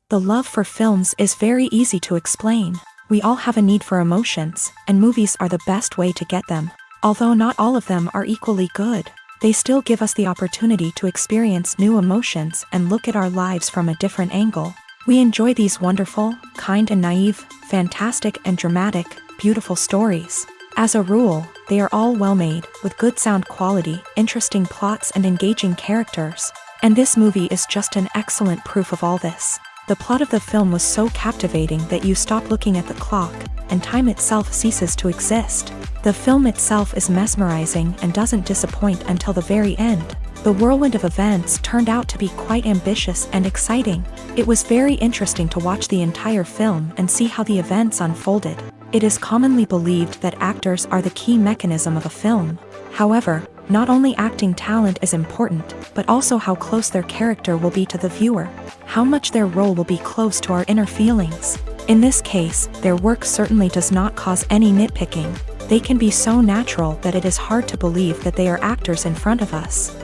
The love for films is very easy to explain. We all have a need for emotions, and movies are the best way to get them. Although not all of them are equally good, they still give us the opportunity to experience new emotions and look at our lives from a different angle. We enjoy these wonderful, kind and naive, fantastic and dramatic, beautiful stories. As a rule, they are all well made, with good sound quality, interesting plots and engaging characters. And this movie is just an excellent proof of all this. The plot of the film was so captivating that you stop looking at the clock, and time itself ceases to exist. The film itself is mesmerizing and doesn't disappoint until the very end. The whirlwind of events turned out to be quite ambitious and exciting. It was very interesting to watch the entire film and see how the events unfolded. It is commonly believed that actors are the key mechanism of a film. However, not only acting talent is important, but also how close their character will be to the viewer. How much their role will be close to our inner feelings. In this case, their work certainly does not cause any nitpicking. They can be so natural that it is hard to believe that they are actors in front of us.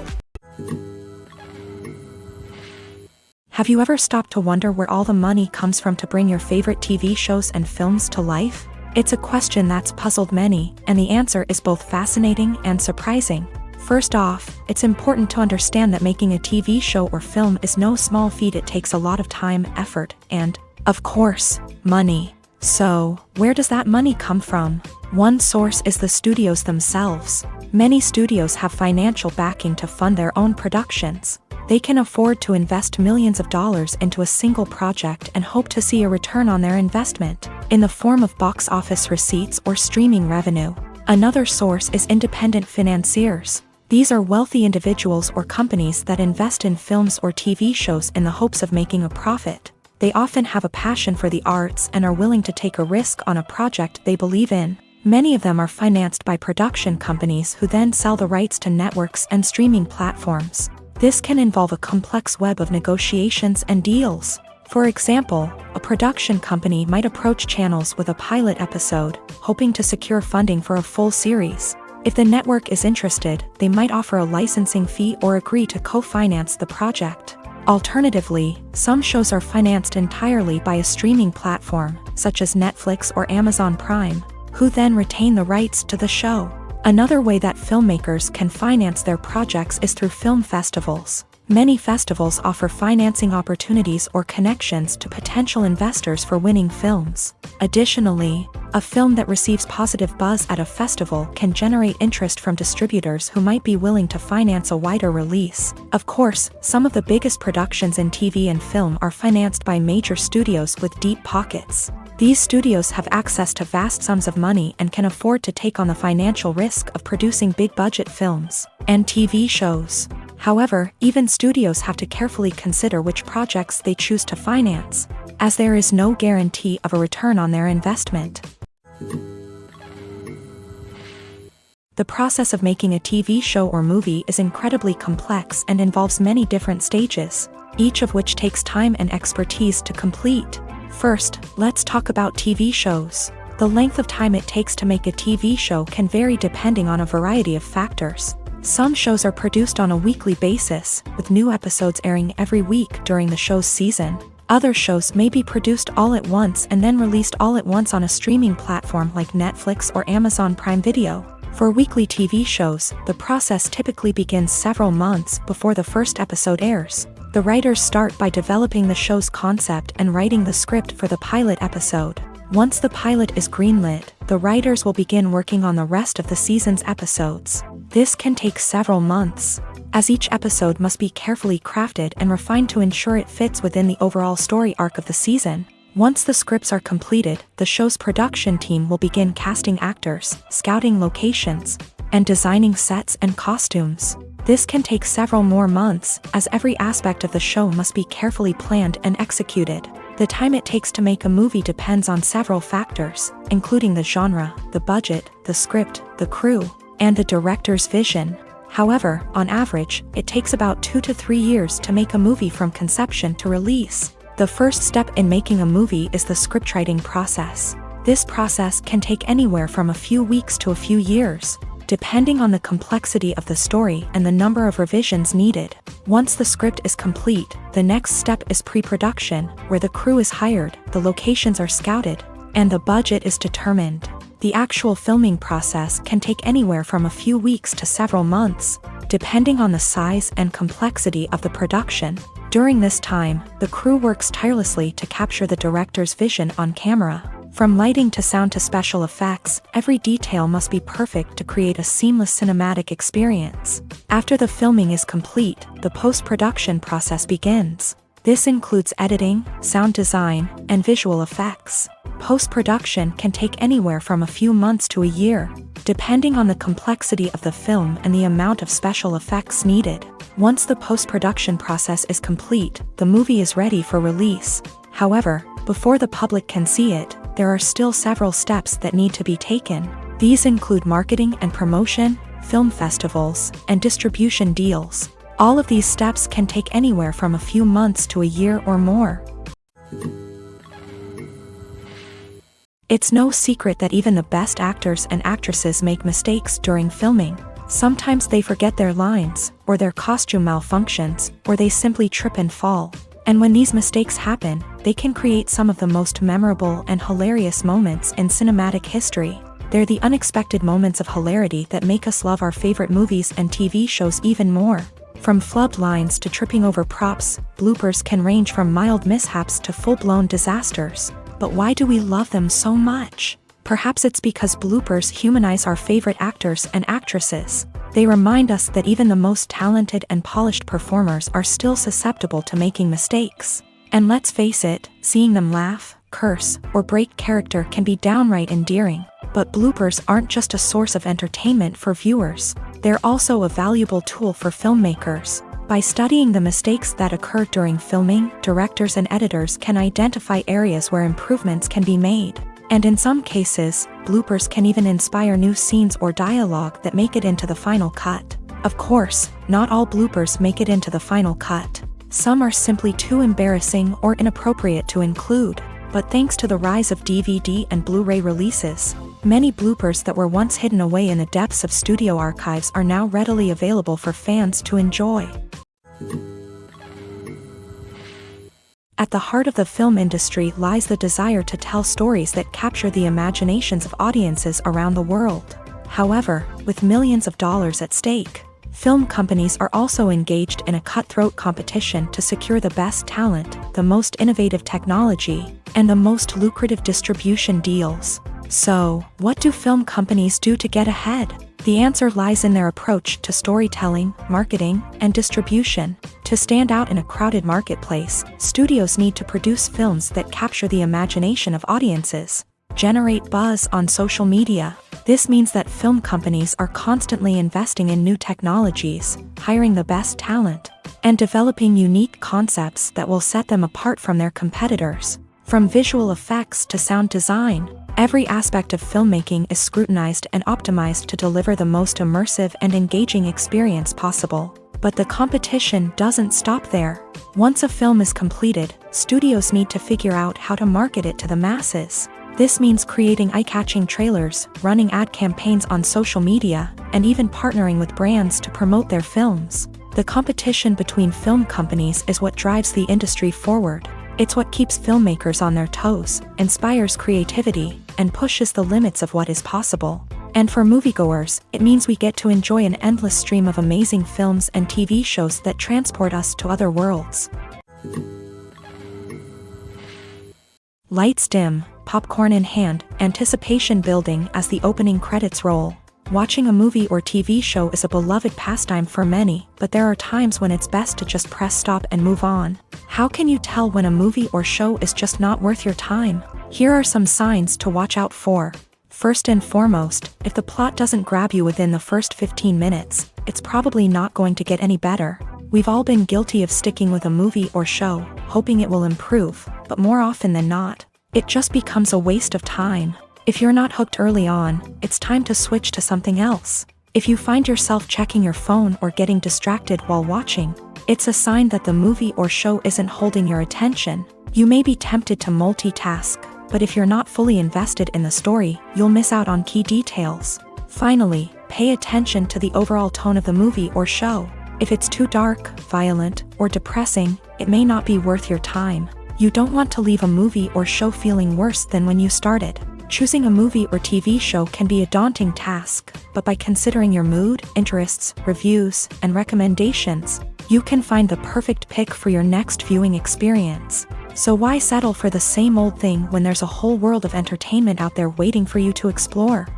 Have you ever stopped to wonder where all the money comes from to bring your favorite TV shows and films to life? It's a question that's puzzled many, and the answer is both fascinating and surprising. First off, it's important to understand that making a TV show or film is no small feat. It takes a lot of time, effort, and, of course, money. So, where does that money come from? One source is the studios themselves. Many studios have financial backing to fund their own productions. They can afford to invest millions of dollars into a single project and hope to see a return on their investment, in the form of box office receipts or streaming revenue. Another source is independent financiers. These are wealthy individuals or companies that invest in films or TV shows in the hopes of making a profit. They often have a passion for the arts and are willing to take a risk on a project they believe in. Many of them are financed by production companies who then sell the rights to networks and streaming platforms. This can involve a complex web of negotiations and deals. For example, a production company might approach channels with a pilot episode, hoping to secure funding for a full series. If the network is interested, they might offer a licensing fee or agree to co-finance the project. Alternatively, some shows are financed entirely by a streaming platform, such as Netflix or Amazon Prime, who then retain the rights to the show. Another way that filmmakers can finance their projects is through film festivals. Many festivals offer financing opportunities or connections to potential investors for winning films. Additionally, a film that receives positive buzz at a festival can generate interest from distributors who might be willing to finance a wider release. Of course, some of the biggest productions in TV and film are financed by major studios with deep pockets. These studios have access to vast sums of money and can afford to take on the financial risk of producing big-budget films and TV shows. However, even studios have to carefully consider which projects they choose to finance, as there is no guarantee of a return on their investment. The process of making a TV show or movie is incredibly complex and involves many different stages, each of which takes time and expertise to complete. First, let's talk about TV shows. The length of time it takes to make a TV show can vary depending on a variety of factors. Some shows are produced on a weekly basis, with new episodes airing every week during the show's season. Other shows may be produced all at once and then released all at once on a streaming platform like Netflix or Amazon Prime Video. For weekly TV shows, the process typically begins several months before the first episode airs. The writers start by developing the show's concept and writing the script for the pilot episode. Once the pilot is greenlit, the writers will begin working on the rest of the season's episodes. This can take several months, as each episode must be carefully crafted and refined to ensure it fits within the overall story arc of the season. Once the scripts are completed, the show's production team will begin casting actors, scouting locations, and designing sets and costumes. This can take several more months, as every aspect of the show must be carefully planned and executed. The time it takes to make a movie depends on several factors, including the genre, the budget, the script, the crew, and the director's vision. However, on average, it takes about 2 to 3 years to make a movie from conception to release. The first step in making a movie is the scriptwriting process. This process can take anywhere from a few weeks to a few years, depending on the complexity of the story and the number of revisions needed. Once the script is complete, the next step is pre-production, where the crew is hired, the locations are scouted, and the budget is determined. The actual filming process can take anywhere from a few weeks to several months, depending on the size and complexity of the production. During this time, the crew works tirelessly to capture the director's vision on camera. From lighting to sound to special effects, every detail must be perfect to create a seamless cinematic experience. After the filming is complete, the post-production process begins. This includes editing, sound design, and visual effects. Post-production can take anywhere from a few months to a year, depending on the complexity of the film and the amount of special effects needed. Once the post-production process is complete, the movie is ready for release. However, before the public can see it, there are still several steps that need to be taken. These include marketing and promotion, film festivals, and distribution deals. All of these steps can take anywhere from a few months to a year or more. It's no secret that even the best actors and actresses make mistakes during filming. Sometimes they forget their lines, or their costume malfunctions, or they simply trip and fall. And when these mistakes happen, they can create some of the most memorable and hilarious moments in cinematic history. They're the unexpected moments of hilarity that make us love our favorite movies and TV shows even more. From flubbed lines to tripping over props, bloopers can range from mild mishaps to full-blown disasters. But why do we love them so much? Perhaps it's because bloopers humanize our favorite actors and actresses. They remind us that even the most talented and polished performers are still susceptible to making mistakes. And let's face it, seeing them laugh, curse, or break character can be downright endearing. But bloopers aren't just a source of entertainment for viewers. They're also a valuable tool for filmmakers. By studying the mistakes that occur during filming, directors and editors can identify areas where improvements can be made. And in some cases, bloopers can even inspire new scenes or dialogue that make it into the final cut. Of course, not all bloopers make it into the final cut. Some are simply too embarrassing or inappropriate to include. But thanks to the rise of DVD and Blu-ray releases, many bloopers that were once hidden away in the depths of studio archives are now readily available for fans to enjoy. At the heart of the film industry lies the desire to tell stories that capture the imaginations of audiences around the world. However, with millions of dollars at stake, film companies are also engaged in a cutthroat competition to secure the best talent, the most innovative technology, and the most lucrative distribution deals. So, what do film companies do to get ahead? The answer lies in their approach to storytelling, marketing, and distribution. To stand out in a crowded marketplace, studios need to produce films that capture the imagination of audiences, generate buzz on social media. This means that film companies are constantly investing in new technologies, hiring the best talent, and developing unique concepts that will set them apart from their competitors. From visual effects to sound design, every aspect of filmmaking is scrutinized and optimized to deliver the most immersive and engaging experience possible. But the competition doesn't stop there. Once a film is completed, studios need to figure out how to market it to the masses. This means creating eye-catching trailers, running ad campaigns on social media, and even partnering with brands to promote their films. The competition between film companies is what drives the industry forward. It's what keeps filmmakers on their toes, inspires creativity, and pushes the limits of what is possible. And for moviegoers, it means we get to enjoy an endless stream of amazing films and TV shows that transport us to other worlds. Lights dim, popcorn in hand, anticipation building as the opening credits roll. Watching a movie or TV show is a beloved pastime for many, but there are times when it's best to just press stop and move on. How can you tell when a movie or show is just not worth your time? Here are some signs to watch out for. First and foremost, if the plot doesn't grab you within the first 15 minutes, it's probably not going to get any better. We've all been guilty of sticking with a movie or show, hoping it will improve, but more often than not, it just becomes a waste of time. If you're not hooked early on, it's time to switch to something else. If you find yourself checking your phone or getting distracted while watching, it's a sign that the movie or show isn't holding your attention. You may be tempted to multitask, but if you're not fully invested in the story, you'll miss out on key details. Finally, pay attention to the overall tone of the movie or show. If it's too dark, violent, or depressing, it may not be worth your time. You don't want to leave a movie or show feeling worse than when you started. Choosing a movie or TV show can be a daunting task, but by considering your mood, interests, reviews, and recommendations, you can find the perfect pick for your next viewing experience. So why settle for the same old thing when there's a whole world of entertainment out there waiting for you to explore?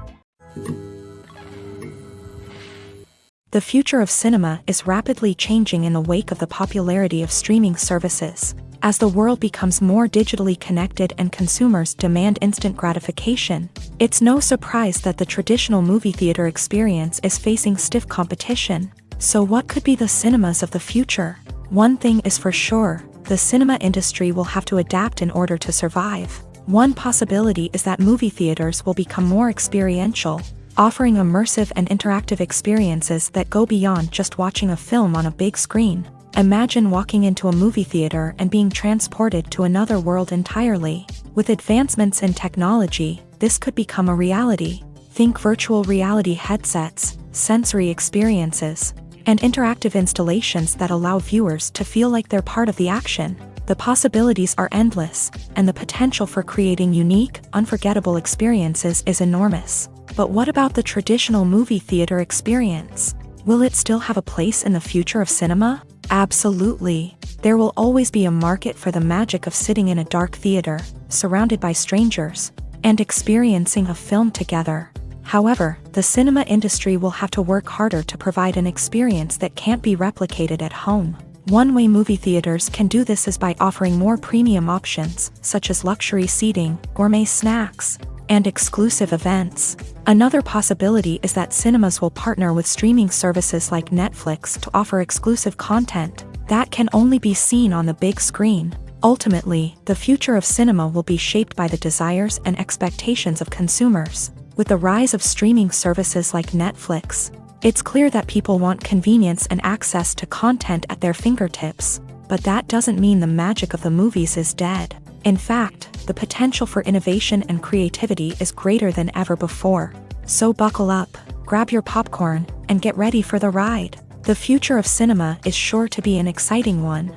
The future of cinema is rapidly changing in the wake of the popularity of streaming services. As the world becomes more digitally connected and consumers demand instant gratification, it's no surprise that the traditional movie theater experience is facing stiff competition. So what could be the cinemas of the future? One thing is for sure, the cinema industry will have to adapt in order to survive. One possibility is that movie theaters will become more experiential, offering immersive and interactive experiences that go beyond just watching a film on a big screen. Imagine walking into a movie theater and being transported to another world entirely. With advancements in technology, this could become a reality. Think virtual reality headsets, sensory experiences, and interactive installations that allow viewers to feel like they're part of the action. The possibilities are endless, and the potential for creating unique, unforgettable experiences is enormous. But what about the traditional movie theater experience? Will it still have a place in the future of cinema? Absolutely. There will always be a market for the magic of sitting in a dark theater, surrounded by strangers, and experiencing a film together. However, the cinema industry will have to work harder to provide an experience that can't be replicated at home. One way movie theaters can do this is by offering more premium options, such as luxury seating, gourmet snacks, and exclusive events. Another possibility is that cinemas will partner with streaming services like Netflix to offer exclusive content that can only be seen on the big screen. Ultimately, the future of cinema will be shaped by the desires and expectations of consumers. With the rise of streaming services like Netflix, it's clear that people want convenience and access to content at their fingertips. But that doesn't mean the magic of the movies is dead. In fact, the potential for innovation and creativity is greater than ever before. So buckle up, grab your popcorn, and get ready for the ride. The future of cinema is sure to be an exciting one.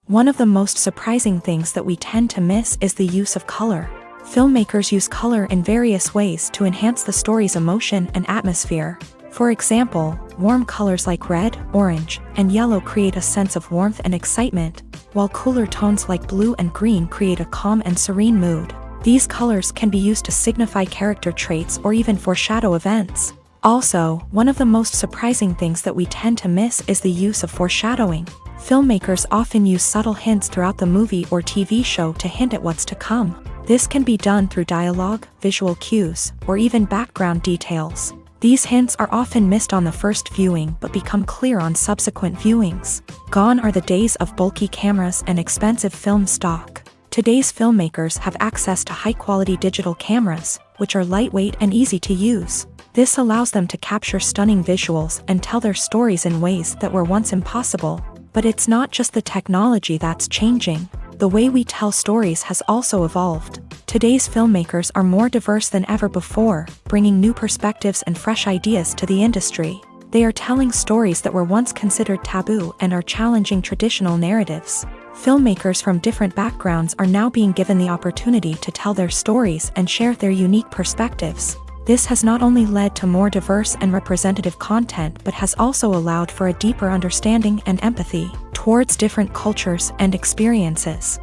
One of the most surprising things that we tend to miss is the use of color. Filmmakers use color in various ways to enhance the story's emotion and atmosphere. For example, warm colors like red, orange, and yellow create a sense of warmth and excitement, while cooler tones like blue and green create a calm and serene mood. These colors can be used to signify character traits or even foreshadow events. Also, one of the most surprising things that we tend to miss is the use of foreshadowing. Filmmakers often use subtle hints throughout the movie or TV show to hint at what's to come. This can be done through dialogue, visual cues, or even background details. These hints are often missed on the first viewing but become clear on subsequent viewings. Gone are the days of bulky cameras and expensive film stock. Today's filmmakers have access to high-quality digital cameras, which are lightweight and easy to use. This allows them to capture stunning visuals and tell their stories in ways that were once impossible. But it's not just the technology that's changing. The way we tell stories has also evolved. Today's filmmakers are more diverse than ever before, bringing new perspectives and fresh ideas to the industry. They are telling stories that were once considered taboo and are challenging traditional narratives. Filmmakers from different backgrounds are now being given the opportunity to tell their stories and share their unique perspectives. This has not only led to more diverse and representative content but has also allowed for a deeper understanding and empathy towards different cultures and experiences.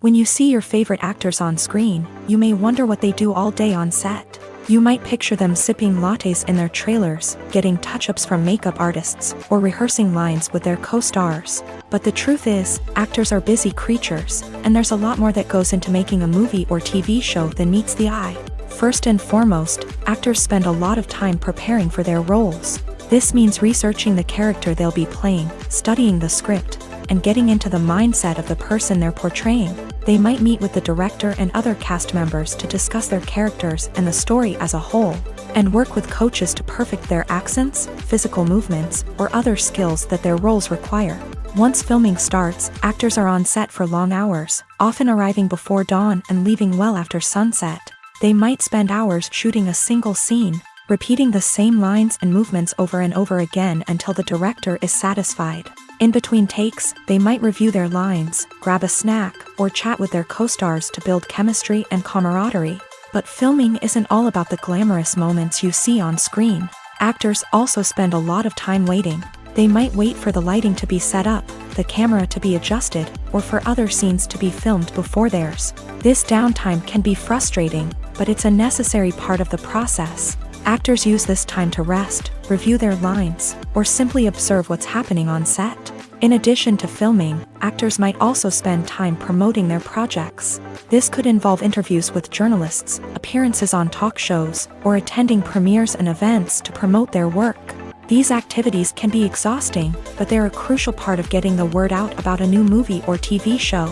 When you see your favorite actors on screen, you may wonder what they do all day on set. You might picture them sipping lattes in their trailers, getting touch-ups from makeup artists, or rehearsing lines with their co-stars. But the truth is, actors are busy creatures, and there's a lot more that goes into making a movie or TV show than meets the eye. First and foremost, actors spend a lot of time preparing for their roles. This means researching the character they'll be playing, studying the script, and getting into the mindset of the person they're portraying. They might meet with the director and other cast members to discuss their characters and the story as a whole, and work with coaches to perfect their accents, physical movements, or other skills that their roles require. Once filming starts, actors are on set for long hours, often arriving before dawn and leaving well after sunset. They might spend hours shooting a single scene, repeating the same lines and movements over and over again until the director is satisfied. In between takes, they might review their lines, grab a snack, or chat with their co-stars to build chemistry and camaraderie. But filming isn't all about the glamorous moments you see on screen. Actors also spend a lot of time waiting. They might wait for the lighting to be set up, the camera to be adjusted, or for other scenes to be filmed before theirs. This downtime can be frustrating, but it's a necessary part of the process. Actors use this time to rest, review their lines, or simply observe what's happening on set. In addition to filming, actors might also spend time promoting their projects. This could involve interviews with journalists, appearances on talk shows, or attending premieres and events to promote their work. These activities can be exhausting, but they're a crucial part of getting the word out about a new movie or TV show.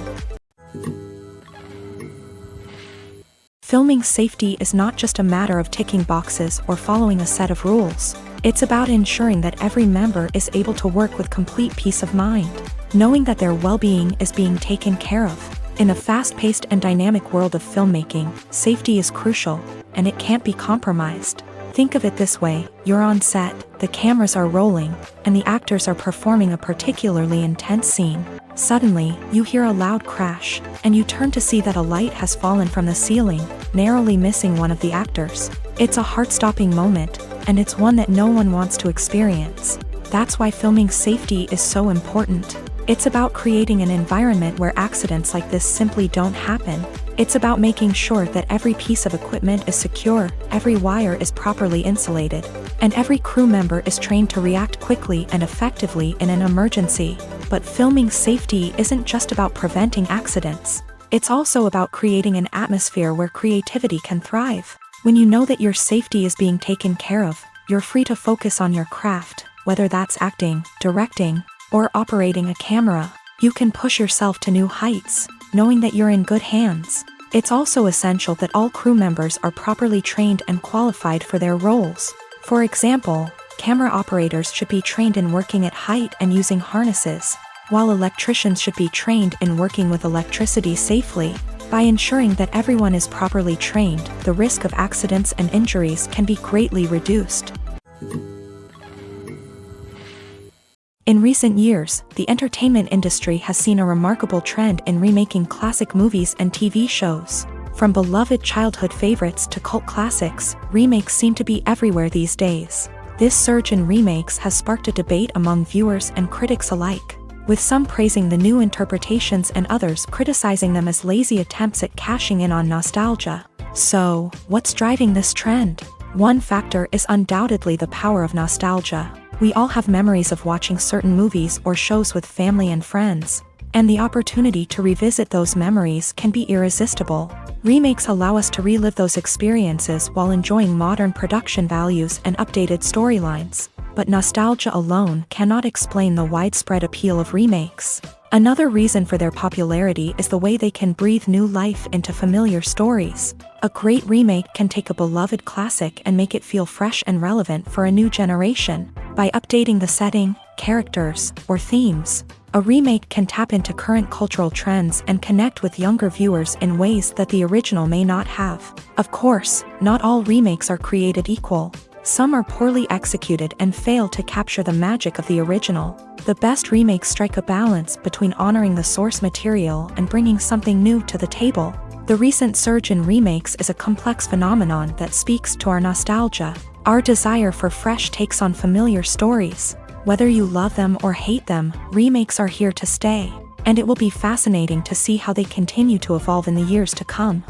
Filming safety is not just a matter of ticking boxes or following a set of rules. It's about ensuring that every member is able to work with complete peace of mind, knowing that their well-being is being taken care of. In a fast-paced and dynamic world of filmmaking, safety is crucial, and it can't be compromised. Think of it this way: you're on set, the cameras are rolling, and the actors are performing a particularly intense scene. Suddenly, you hear a loud crash, and you turn to see that a light has fallen from the ceiling, narrowly missing one of the actors. It's a heart-stopping moment, and it's one that no one wants to experience. That's why filming safety is so important. It's about creating an environment where accidents like this simply don't happen. It's about making sure that every piece of equipment is secure, every wire is properly insulated, and every crew member is trained to react quickly and effectively in an emergency. But filming safety isn't just about preventing accidents. It's also about creating an atmosphere where creativity can thrive. When you know that your safety is being taken care of, you're free to focus on your craft, whether that's acting, directing, or operating a camera. You can push yourself to new heights, knowing that you're in good hands. It's also essential that all crew members are properly trained and qualified for their roles. For example, camera operators should be trained in working at height and using harnesses, while electricians should be trained in working with electricity safely. By ensuring that everyone is properly trained, the risk of accidents and injuries can be greatly reduced. In recent years, the entertainment industry has seen a remarkable trend in remaking classic movies and TV shows. From beloved childhood favorites to cult classics, remakes seem to be everywhere these days. This surge in remakes has sparked a debate among viewers and critics alike, with some praising the new interpretations and others criticizing them as lazy attempts at cashing in on nostalgia. So, what's driving this trend? One factor is undoubtedly the power of nostalgia. We all have memories of watching certain movies or shows with family and friends, and the opportunity to revisit those memories can be irresistible. Remakes allow us to relive those experiences while enjoying modern production values and updated storylines. But nostalgia alone cannot explain the widespread appeal of remakes. Another reason for their popularity is the way they can breathe new life into familiar stories. A great remake can take a beloved classic and make it feel fresh and relevant for a new generation. By updating the setting, characters, or themes, a remake can tap into current cultural trends and connect with younger viewers in ways that the original may not have. Of course, not all remakes are created equal. Some are poorly executed and fail to capture the magic of the original. The best remakes strike a balance between honoring the source material and bringing something new to the table. The recent surge in remakes is a complex phenomenon that speaks to our nostalgia, our desire for fresh takes on familiar stories. Whether you love them or hate them, remakes are here to stay, and it will be fascinating to see how they continue to evolve in the years to come.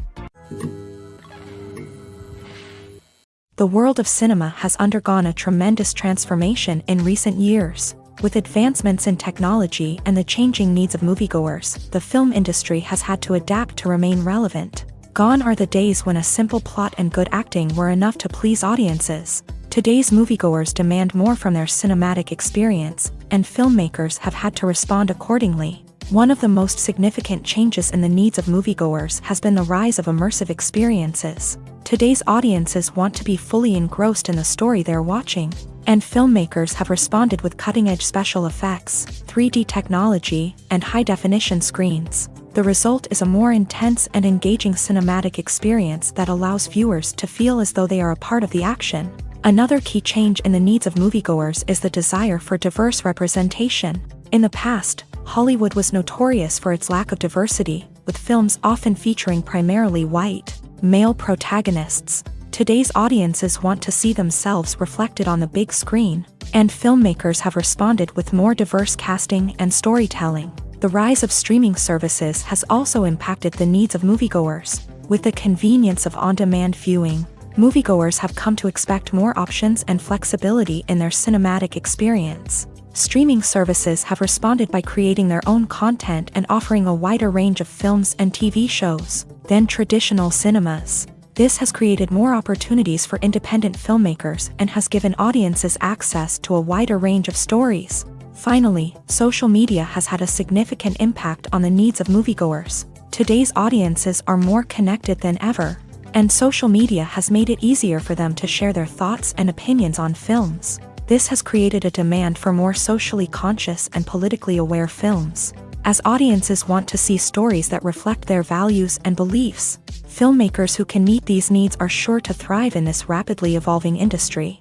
The world of cinema has undergone a tremendous transformation in recent years. With advancements in technology and the changing needs of moviegoers, the film industry has had to adapt to remain relevant. Gone are the days when a simple plot and good acting were enough to please audiences. Today's moviegoers demand more from their cinematic experience, and filmmakers have had to respond accordingly. One of the most significant changes in the needs of moviegoers has been the rise of immersive experiences. Today's audiences want to be fully engrossed in the story they're watching, and filmmakers have responded with cutting-edge special effects, 3D technology, and high-definition screens. The result is a more intense and engaging cinematic experience that allows viewers to feel as though they are a part of the action. Another key change in the needs of moviegoers is the desire for diverse representation. In the past, Hollywood was notorious for its lack of diversity, with films often featuring primarily white, male protagonists. Today's audiences want to see themselves reflected on the big screen, and filmmakers have responded with more diverse casting and storytelling. The rise of streaming services has also impacted the needs of moviegoers. With the convenience of on-demand viewing, moviegoers have come to expect more options and flexibility in their cinematic experience. Streaming services have responded by creating their own content and offering a wider range of films and TV shows than traditional cinemas. This has created more opportunities for independent filmmakers and has given audiences access to a wider range of stories. Finally, social media has had a significant impact on the needs of moviegoers. Today's audiences are more connected than ever, and social media has made it easier for them to share their thoughts and opinions on films. This has created a demand for more socially conscious and politically aware films. As audiences want to see stories that reflect their values and beliefs, filmmakers who can meet these needs are sure to thrive in this rapidly evolving industry.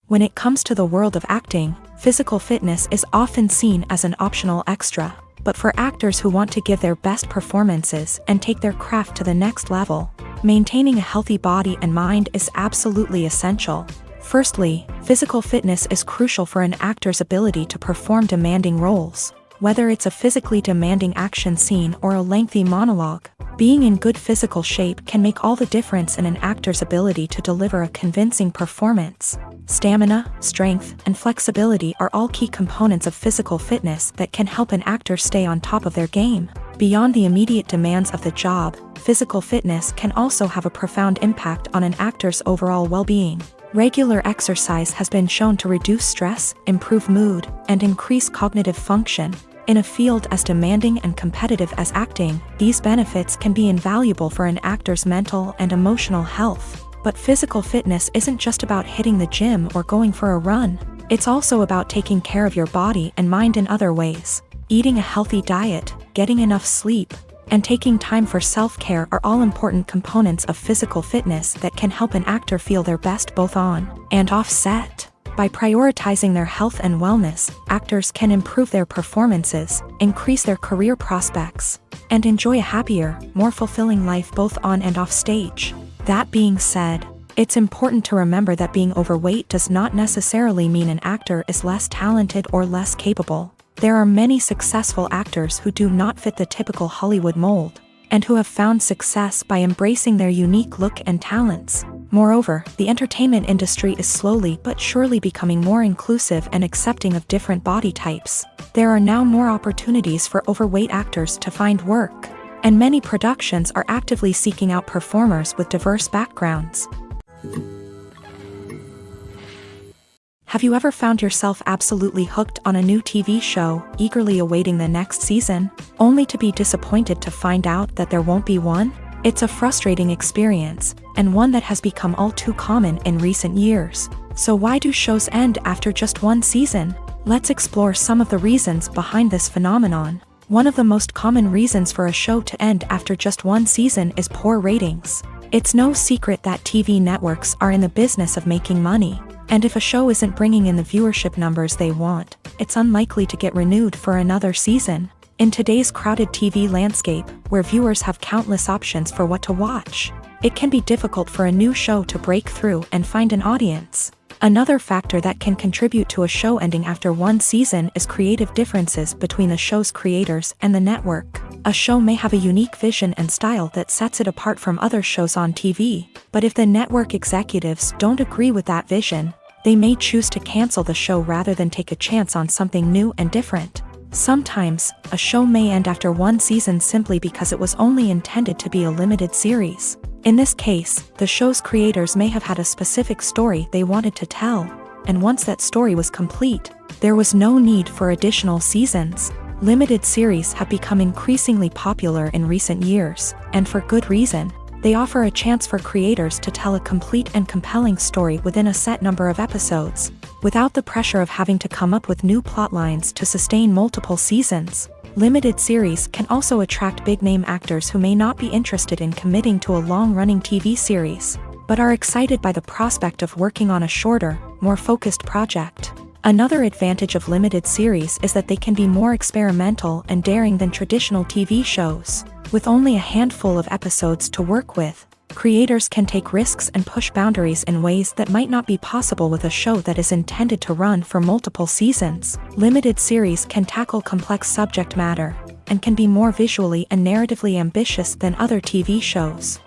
When it comes to the world of acting, physical fitness is often seen as an optional extra. But for actors who want to give their best performances and take their craft to the next level, maintaining a healthy body and mind is absolutely essential. Firstly, physical fitness is crucial for an actor's ability to perform demanding roles. Whether it's a physically demanding action scene or a lengthy monologue, being in good physical shape can make all the difference in an actor's ability to deliver a convincing performance. Stamina, strength, and flexibility are all key components of physical fitness that can help an actor stay on top of their game. Beyond the immediate demands of the job, physical fitness can also have a profound impact on an actor's overall well-being. Regular exercise has been shown to reduce stress, improve mood, and increase cognitive function. In a field as demanding and competitive as acting, these benefits can be invaluable for an actor's mental and emotional health. But physical fitness isn't just about hitting the gym or going for a run. It's also about taking care of your body and mind in other ways. Eating a healthy diet, getting enough sleep, and taking time for self-care are all important components of physical fitness that can help an actor feel their best both on and off set. By prioritizing their health and wellness, actors can improve their performances, increase their career prospects, and enjoy a happier, more fulfilling life both on and off stage. That being said, it's important to remember that being overweight does not necessarily mean an actor is less talented or less capable. There are many successful actors who do not fit the typical Hollywood mold, and who have found success by embracing their unique look and talents. Moreover, the entertainment industry is slowly but surely becoming more inclusive and accepting of different body types. There are now more opportunities for overweight actors to find work, and many productions are actively seeking out performers with diverse backgrounds. Have you ever found yourself absolutely hooked on a new TV show, eagerly awaiting the next season, only to be disappointed to find out that there won't be one? It's a frustrating experience, and one that has become all too common in recent years. So why do shows end after just one season? Let's explore some of the reasons behind this phenomenon. One of the most common reasons for a show to end after just one season is poor ratings. It's no secret that TV networks are in the business of making money, and if a show isn't bringing in the viewership numbers they want, it's unlikely to get renewed for another season. In today's crowded TV landscape, where viewers have countless options for what to watch, it can be difficult for a new show to break through and find an audience. Another factor that can contribute to a show ending after one season is creative differences between the show's creators and the network. A show may have a unique vision and style that sets it apart from other shows on TV, but if the network executives don't agree with that vision, they may choose to cancel the show rather than take a chance on something new and different. Sometimes, a show may end after one season simply because it was only intended to be a limited series. In this case, the show's creators may have had a specific story they wanted to tell, and once that story was complete, there was no need for additional seasons. Limited series have become increasingly popular in recent years, and for good reason. They offer a chance for creators to tell a complete and compelling story within a set number of episodes, without the pressure of having to come up with new plotlines to sustain multiple seasons. Limited series can also attract big-name actors who may not be interested in committing to a long-running TV series, but are excited by the prospect of working on a shorter, more focused project. Another advantage of limited series is that they can be more experimental and daring than traditional TV shows. With only a handful of episodes to work with, creators can take risks and push boundaries in ways that might not be possible with a show that is intended to run for multiple seasons. Limited series can tackle complex subject matter, and can be more visually and narratively ambitious than other TV shows.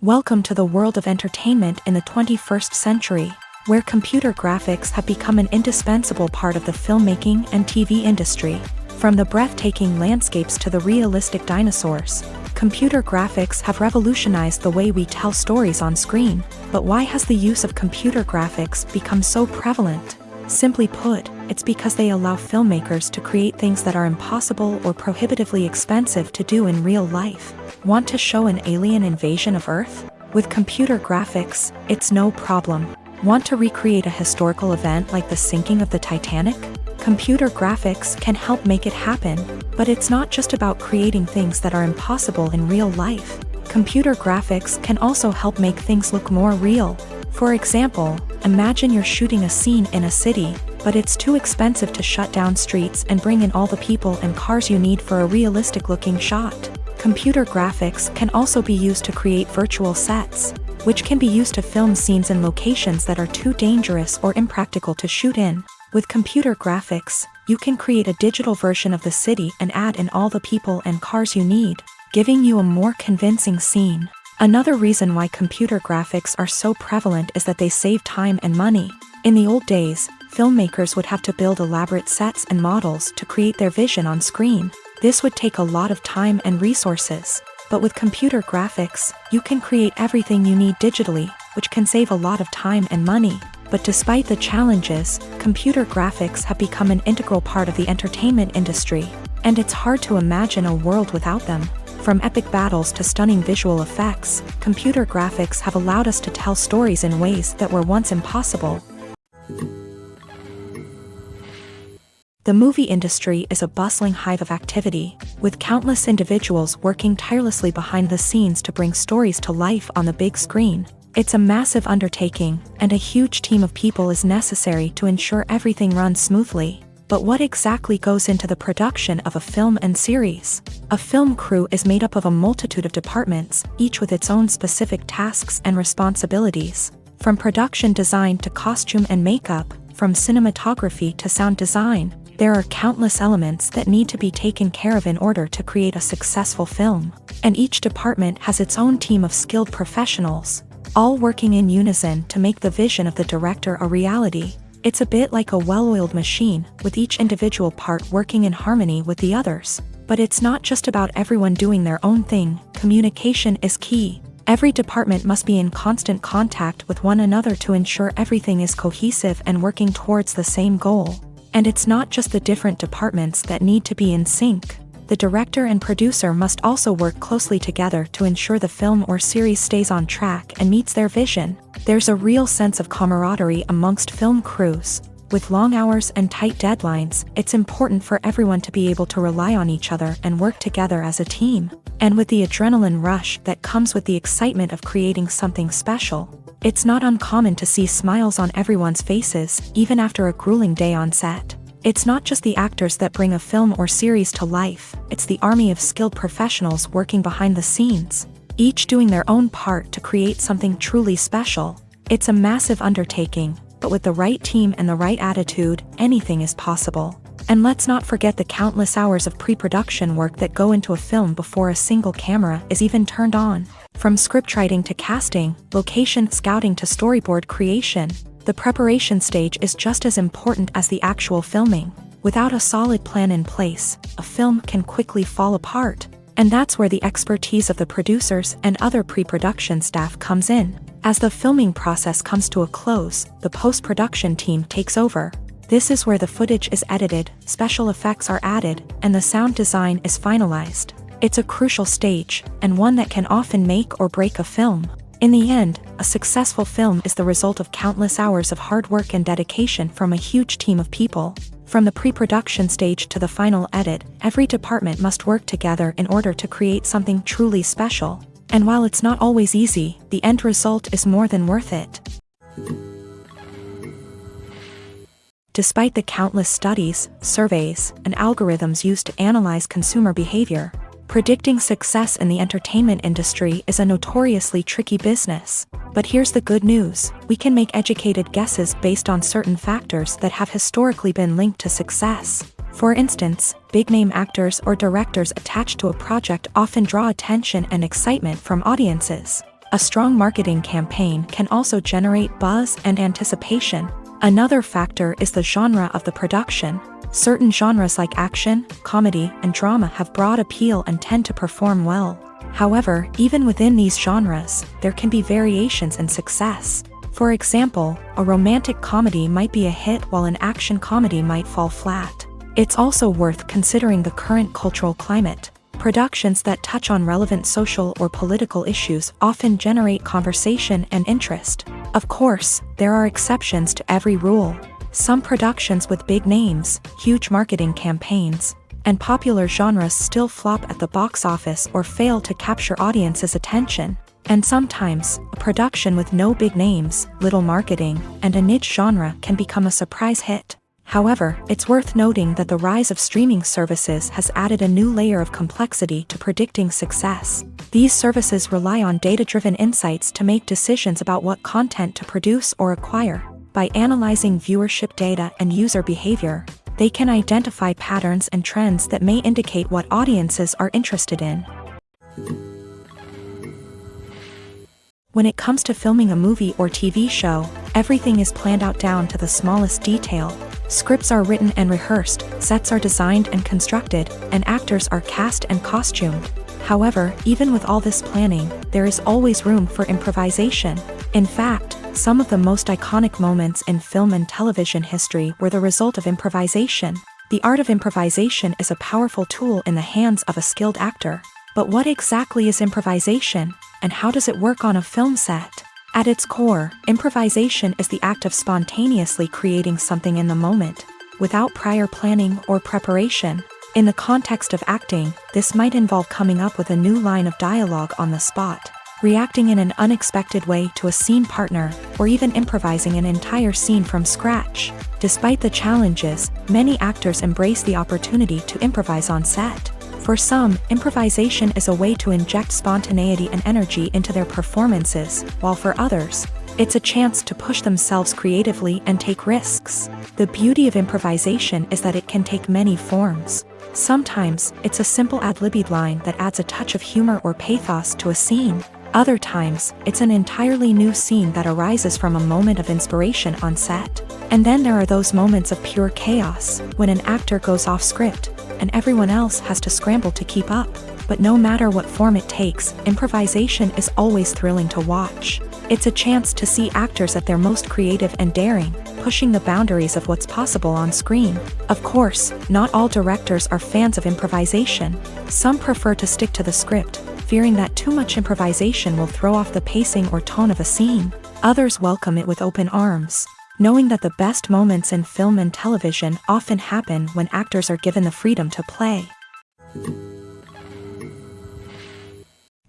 Welcome to the world of entertainment in the 21st century, where computer graphics have become an indispensable part of the filmmaking and TV industry. From the breathtaking landscapes to the realistic dinosaurs, computer graphics have revolutionized the way we tell stories on screen. But why has the use of computer graphics become so prevalent? Simply put, it's because they allow filmmakers to create things that are impossible or prohibitively expensive to do in real life. Want to show an alien invasion of Earth? With computer graphics, it's no problem. Want to recreate a historical event like the sinking of the Titanic? Computer graphics can help make it happen, but it's not just about creating things that are impossible in real life. Computer graphics can also help make things look more real. For example, imagine you're shooting a scene in a city, but it's too expensive to shut down streets and bring in all the people and cars you need for a realistic-looking shot. Computer graphics can also be used to create virtual sets, which can be used to film scenes in locations that are too dangerous or impractical to shoot in. With computer graphics, you can create a digital version of the city and add in all the people and cars you need, giving you a more convincing scene. Another reason why computer graphics are so prevalent is that they save time and money. In the old days, filmmakers would have to build elaborate sets and models to create their vision on screen. This would take a lot of time and resources. But with computer graphics, you can create everything you need digitally, which can save a lot of time and money. But despite the challenges, computer graphics have become an integral part of the entertainment industry, and it's hard to imagine a world without them. From epic battles to stunning visual effects, computer graphics have allowed us to tell stories in ways that were once impossible. The movie industry is a bustling hive of activity, with countless individuals working tirelessly behind the scenes to bring stories to life on the big screen. It's a massive undertaking, and a huge team of people is necessary to ensure everything runs smoothly. But what exactly goes into the production of a film and series? A film crew is made up of a multitude of departments, each with its own specific tasks and responsibilities. From production design to costume and makeup, from cinematography to sound design, there are countless elements that need to be taken care of in order to create a successful film. And each department has its own team of skilled professionals, all working in unison to make the vision of the director a reality. It's a bit like a well-oiled machine, with each individual part working in harmony with the others. But it's not just about everyone doing their own thing. Communication is key. Every department must be in constant contact with one another to ensure everything is cohesive and working towards the same goal. And it's not just the different departments that need to be in sync. The director and producer must also work closely together to ensure the film or series stays on track and meets their vision. There's a real sense of camaraderie amongst film crews, With long hours and tight deadlines, it's important for everyone to be able to rely on each other and work together as a team. And with the adrenaline rush that comes with the excitement of creating something special, it's not uncommon to see smiles on everyone's faces, even after a grueling day on set. It's not just the actors that bring a film or series to life, it's the army of skilled professionals working behind the scenes, each doing their own part to create something truly special. It's a massive undertaking, but with the right team and the right attitude, anything is possible. And let's not forget the countless hours of pre-production work that go into a film before a single camera is even turned on. From scriptwriting to casting, location scouting to storyboard creation, the preparation stage is just as important as the actual filming. Without a solid plan in place, a film can quickly fall apart. And that's where the expertise of the producers and other pre-production staff comes in. As the filming process comes to a close, the post-production team takes over. This is where the footage is edited, special effects are added, and the sound design is finalized. It's a crucial stage, and one that can often make or break a film. In the end, a successful film is the result of countless hours of hard work and dedication from a huge team of people. From the pre-production stage to the final edit, every department must work together in order to create something truly special. And while it's not always easy, the end result is more than worth it. Despite the countless studies, surveys, and algorithms used to analyze consumer behavior, predicting success in the entertainment industry is a notoriously tricky business. But here's the good news: we can make educated guesses based on certain factors that have historically been linked to success. For instance, big-name actors or directors attached to a project often draw attention and excitement from audiences. A strong marketing campaign can also generate buzz and anticipation. Another factor is the genre of the production. Certain genres like action, comedy, and drama have broad appeal and tend to perform well. However, even within these genres, there can be variations in success. For example, a romantic comedy might be a hit while an action comedy might fall flat. It's also worth considering the current cultural climate. Productions that touch on relevant social or political issues often generate conversation and interest. Of course, there are exceptions to every rule. Some productions with big names, huge marketing campaigns, and popular genres still flop at the box office or fail to capture audiences' attention. And sometimes, a production with no big names, little marketing, and a niche genre can become a surprise hit. However, it's worth noting that the rise of streaming services has added a new layer of complexity to predicting success. These services rely on data-driven insights to make decisions about what content to produce or acquire. By analyzing viewership data and user behavior, they can identify patterns and trends that may indicate what audiences are interested in. When it comes to filming a movie or TV show, everything is planned out down to the smallest detail. Scripts are written and rehearsed, sets are designed and constructed, and actors are cast and costumed. However, even with all this planning, there is always room for improvisation. In fact, some of the most iconic moments in film and television history were the result of improvisation. The art of improvisation is a powerful tool in the hands of a skilled actor. But what exactly is improvisation, and how does it work on a film set? At its core, improvisation is the act of spontaneously creating something in the moment, without prior planning or preparation. In the context of acting, this might involve coming up with a new line of dialogue on the spot, reacting in an unexpected way to a scene partner, or even improvising an entire scene from scratch. Despite the challenges, many actors embrace the opportunity to improvise on set. For some, improvisation is a way to inject spontaneity and energy into their performances, while for others, it's a chance to push themselves creatively and take risks. The beauty of improvisation is that it can take many forms. Sometimes, it's a simple ad-libbed line that adds a touch of humor or pathos to a scene. Other times, it's an entirely new scene that arises from a moment of inspiration on set. And then there are those moments of pure chaos, when an actor goes off script, and everyone else has to scramble to keep up. But no matter what form it takes, improvisation is always thrilling to watch. It's a chance to see actors at their most creative and daring, pushing the boundaries of what's possible on screen. Of course, not all directors are fans of improvisation. Some prefer to stick to the script, fearing that too much improvisation will throw off the pacing or tone of a scene. Others welcome it with open arms. knowing that the best moments in film and television often happen when actors are given the freedom to play.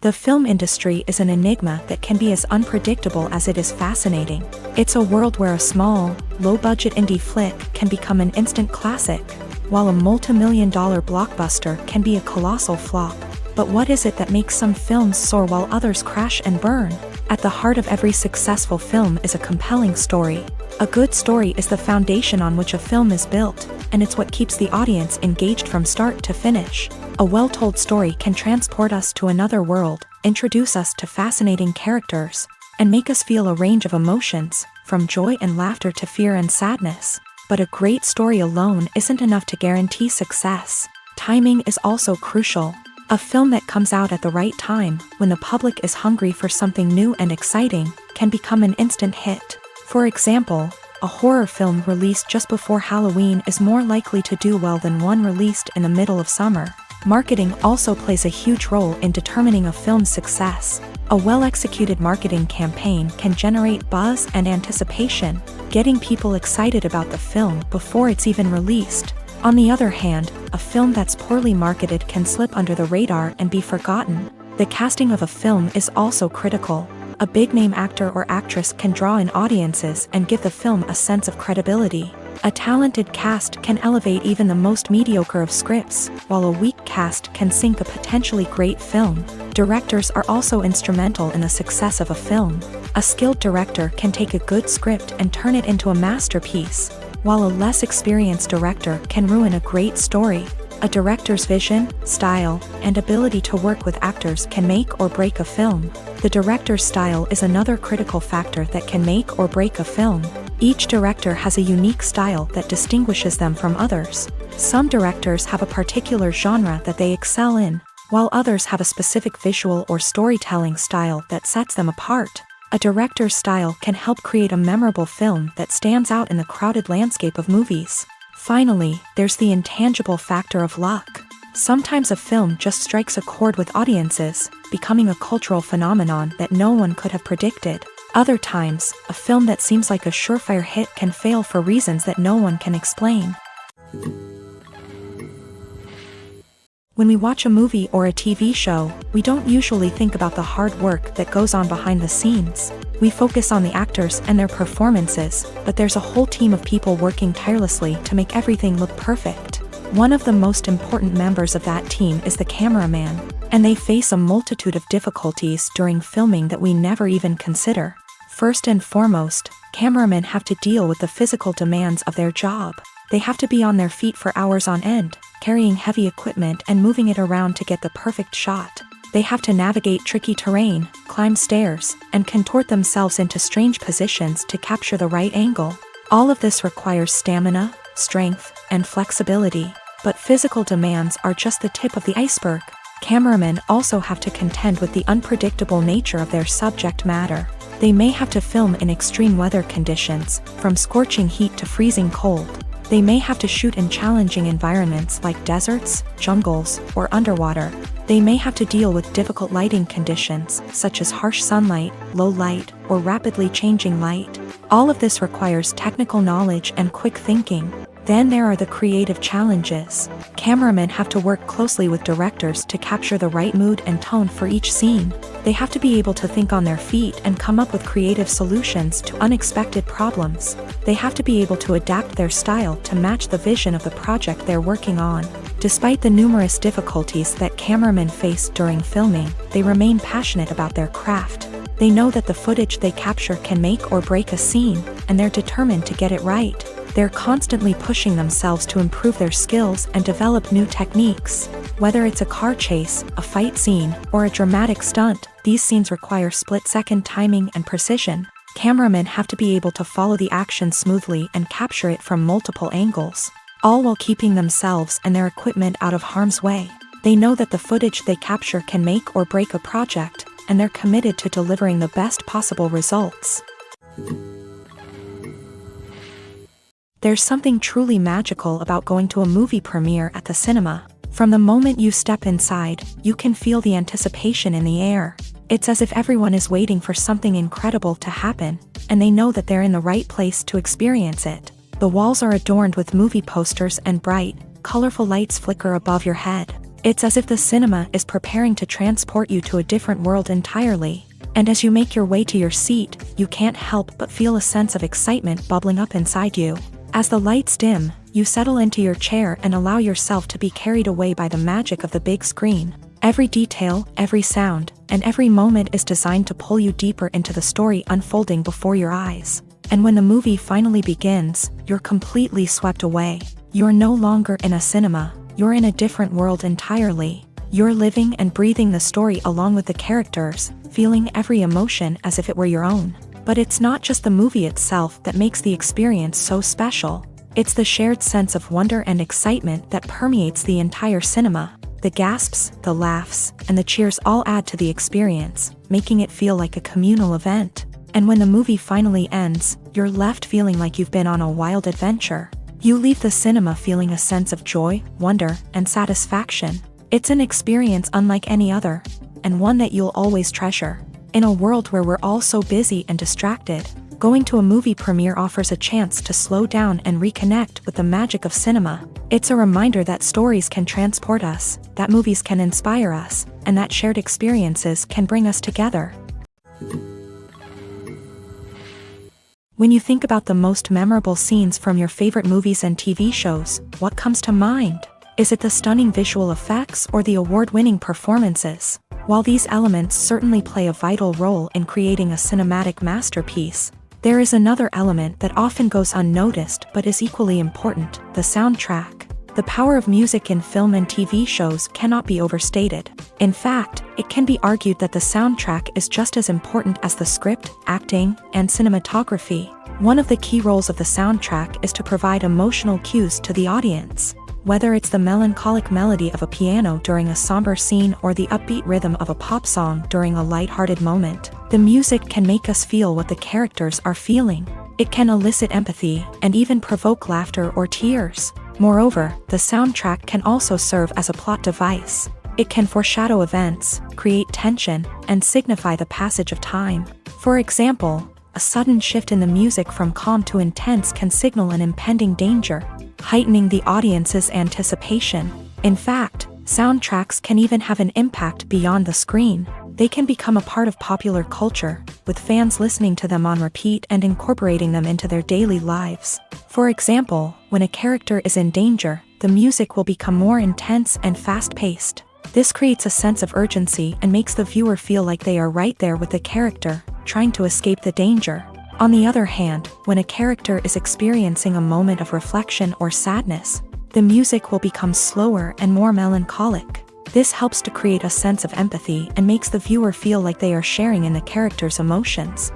The film industry is an enigma that can be as unpredictable as it is fascinating. It's a world where a small, low-budget indie flick can become an instant classic, while a multi-million-dollar blockbuster can be a colossal flop. But what is it that makes some films soar while others crash and burn? At the heart of every successful film is a compelling story. A good story is the foundation on which a film is built, and it's what keeps the audience engaged from start to finish. A well-told story can transport us to another world, introduce us to fascinating characters, and make us feel a range of emotions, from joy and laughter to fear and sadness. But a great story alone isn't enough to guarantee success. Timing is also crucial. A film that comes out at the right time, when the public is hungry for something new and exciting, can become an instant hit. For example, a horror film released just before Halloween is more likely to do well than one released in the middle of summer. Marketing also plays a huge role in determining a film's success. A well-executed marketing campaign can generate buzz and anticipation, getting people excited about the film before it's even released. On the other hand, a film that's poorly marketed can slip under the radar and be forgotten. The casting of a film is also critical. A big-name actor or actress can draw in audiences and give the film a sense of credibility. A talented cast can elevate even the most mediocre of scripts, while a weak cast can sink a potentially great film. Directors are also instrumental in the success of a film. A skilled director can take a good script and turn it into a masterpiece, while a less experienced director can ruin a great story. A director's vision, style, and ability to work with actors can make or break a film. The director's style is another critical factor that can make or break a film. Each director has a unique style that distinguishes them from others. Some directors have a particular genre that they excel in, while others have a specific visual or storytelling style that sets them apart. A director's style can help create a memorable film that stands out in the crowded landscape of movies. Finally, there's the intangible factor of luck. Sometimes a film just strikes a chord with audiences, becoming a cultural phenomenon that no one could have predicted. Other times, a film that seems like a surefire hit can fail for reasons that no one can explain. When we watch a movie or a TV show, we don't usually think about the hard work that goes on behind the scenes. We focus on the actors and their performances, but there's a whole team of people working tirelessly to make everything look perfect. One of the most important members of that team is the cameraman, and they face a multitude of difficulties during filming that we never even consider. First and foremost, cameramen have to deal with the physical demands of their job. They have to be on their feet for hours on end, carrying heavy equipment and moving it around to get the perfect shot. They have to navigate tricky terrain, climb stairs, and contort themselves into strange positions to capture the right angle. All of this requires stamina, strength, and flexibility. But physical demands are just the tip of the iceberg. Cameramen also have to contend with the unpredictable nature of their subject matter. They may have to film in extreme weather conditions, from scorching heat to freezing cold. They may have to shoot in challenging environments like deserts, jungles, or underwater. They may have to deal with difficult lighting conditions, such as harsh sunlight, low light, or rapidly changing light. All of this requires technical knowledge and quick thinking. Then there are the creative challenges. Cameramen have to work closely with directors to capture the right mood and tone for each scene. They have to be able to think on their feet and come up with creative solutions to unexpected problems. They have to be able to adapt their style to match the vision of the project they're working on. Despite the numerous difficulties that cameramen face during filming, they remain passionate about their craft. They know that the footage they capture can make or break a scene, and they're determined to get it right. They're constantly pushing themselves to improve their skills and develop new techniques. Whether it's a car chase, a fight scene, or a dramatic stunt, these scenes require split-second timing and precision. Cameramen have to be able to follow the action smoothly and capture it from multiple angles, all while keeping themselves and their equipment out of harm's way. They know that the footage they capture can make or break a project, and they're committed to delivering the best possible results. There's something truly magical about going to a movie premiere at the cinema. From the moment you step inside, you can feel the anticipation in the air. It's as if everyone is waiting for something incredible to happen. and they know that they're in the right place to experience it. The walls are adorned with movie posters and bright, colorful lights flicker above your head. It's as if the cinema is preparing to transport you to a different world entirely. And as you make your way to your seat, you can't help but feel a sense of excitement bubbling up inside you. As the lights dim, you settle into your chair and allow yourself to be carried away by the magic of the big screen. Every detail, every sound, and every moment is designed to pull you deeper into the story unfolding before your eyes. And when the movie finally begins, you're completely swept away. You're no longer in a cinema, you're in a different world entirely. You're living and breathing the story along with the characters, feeling every emotion as if it were your own. But it's not just the movie itself that makes the experience so special. It's the shared sense of wonder and excitement that permeates the entire cinema. The gasps, the laughs, and the cheers all add to the experience, making it feel like a communal event. And when the movie finally ends, you're left feeling like you've been on a wild adventure. You leave the cinema feeling a sense of joy, wonder, and satisfaction. It's an experience unlike any other, and one that you'll always treasure. In a world where we're all so busy and distracted, going to a movie premiere offers a chance to slow down and reconnect with the magic of cinema. It's a reminder that stories can transport us, that movies can inspire us, and that shared experiences can bring us together. When you think about the most memorable scenes from your favorite movies and TV shows, what comes to mind? Is it the stunning visual effects or the award-winning performances? While these elements certainly play a vital role in creating a cinematic masterpiece, there is another element that often goes unnoticed but is equally important: the soundtrack. The power of music in film and TV shows cannot be overstated. In fact, it can be argued that the soundtrack is just as important as the script, acting, and cinematography. One of the key roles of the soundtrack is to provide emotional cues to the audience. Whether it's the melancholic melody of a piano during a somber scene or the upbeat rhythm of a pop song during a light-hearted moment, the music can make us feel what the characters are feeling. It can elicit empathy and even provoke laughter or tears. Moreover, the soundtrack can also serve as a plot device. It can foreshadow events, create tension, and signify the passage of time. For example, a sudden shift in the music from calm to intense can signal an impending danger, heightening the audience's anticipation. In fact, soundtracks can even have an impact beyond the screen. They can become a part of popular culture, with fans listening to them on repeat and incorporating them into their daily lives. For example, when a character is in danger, the music will become more intense and fast-paced. This creates a sense of urgency and makes the viewer feel like they are right there with the character, trying to escape the danger. On the other hand, when a character is experiencing a moment of reflection or sadness, the music will become slower and more melancholic. This helps to create a sense of empathy and makes the viewer feel like they are sharing in the character's emotions.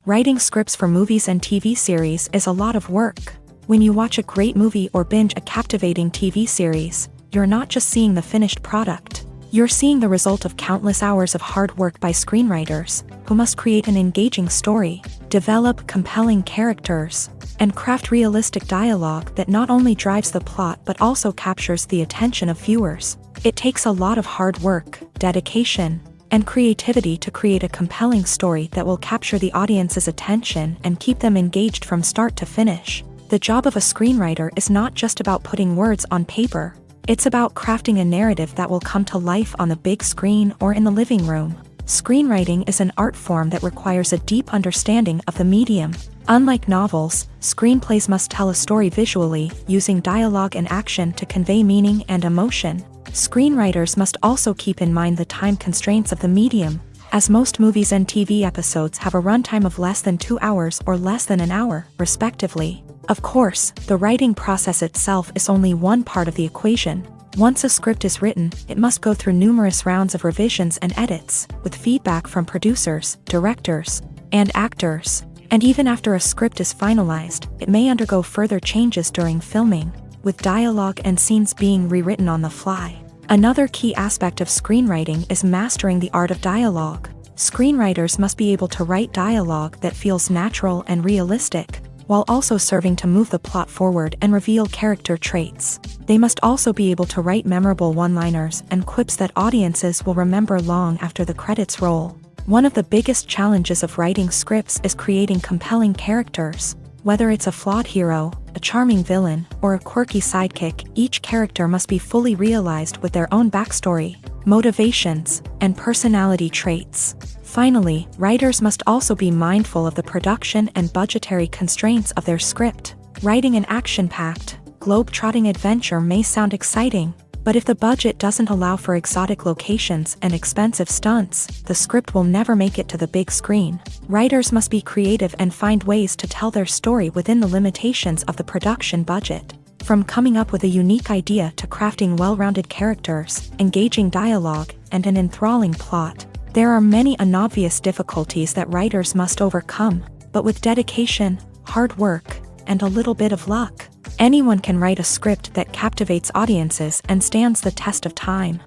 Writing scripts for movies and TV series is a lot of work. When you watch a great movie or binge a captivating TV series, you're not just seeing the finished product. You're seeing the result of countless hours of hard work by screenwriters, who must create an engaging story, develop compelling characters, and craft realistic dialogue that not only drives the plot but also captures the attention of viewers. It takes a lot of hard work, dedication, and creativity to create a compelling story that will capture the audience's attention and keep them engaged from start to finish. The job of a screenwriter is not just about putting words on paper. It's about crafting a narrative that will come to life on the big screen or in the living room. Screenwriting is an art form that requires a deep understanding of the medium. Unlike novels, screenplays must tell a story visually, using dialogue and action to convey meaning and emotion. Screenwriters must also keep in mind the time constraints of the medium, as most movies and TV episodes have a runtime of less than 2 hours or less than an hour, respectively. Of course, the writing process itself is only one part of the equation. Once a script is written, it must go through numerous rounds of revisions and edits, with feedback from producers, directors, and actors. And even after a script is finalized, it may undergo further changes during filming, with dialogue and scenes being rewritten on the fly. Another key aspect of screenwriting is mastering the art of dialogue. Screenwriters must be able to write dialogue that feels natural and realistic, while also serving to move the plot forward and reveal character traits. They must also be able to write memorable one-liners and quips that audiences will remember long after the credits roll. One of the biggest challenges of writing scripts is creating compelling characters. Whether it's a flawed hero, a charming villain, or a quirky sidekick, each character must be fully realized with their own backstory, motivations, and personality traits. Finally, writers must also be mindful of the production and budgetary constraints of their script. Writing an action-packed, globe-trotting adventure may sound exciting, but if the budget doesn't allow for exotic locations and expensive stunts, the script will never make it to the big screen. Writers must be creative and find ways to tell their story within the limitations of the production budget. From coming up with a unique idea to crafting well-rounded characters, engaging dialogue, and an enthralling plot, there are many unobvious difficulties that writers must overcome, but with dedication, hard work, and a little bit of luck, anyone can write a script that captivates audiences and stands the test of time.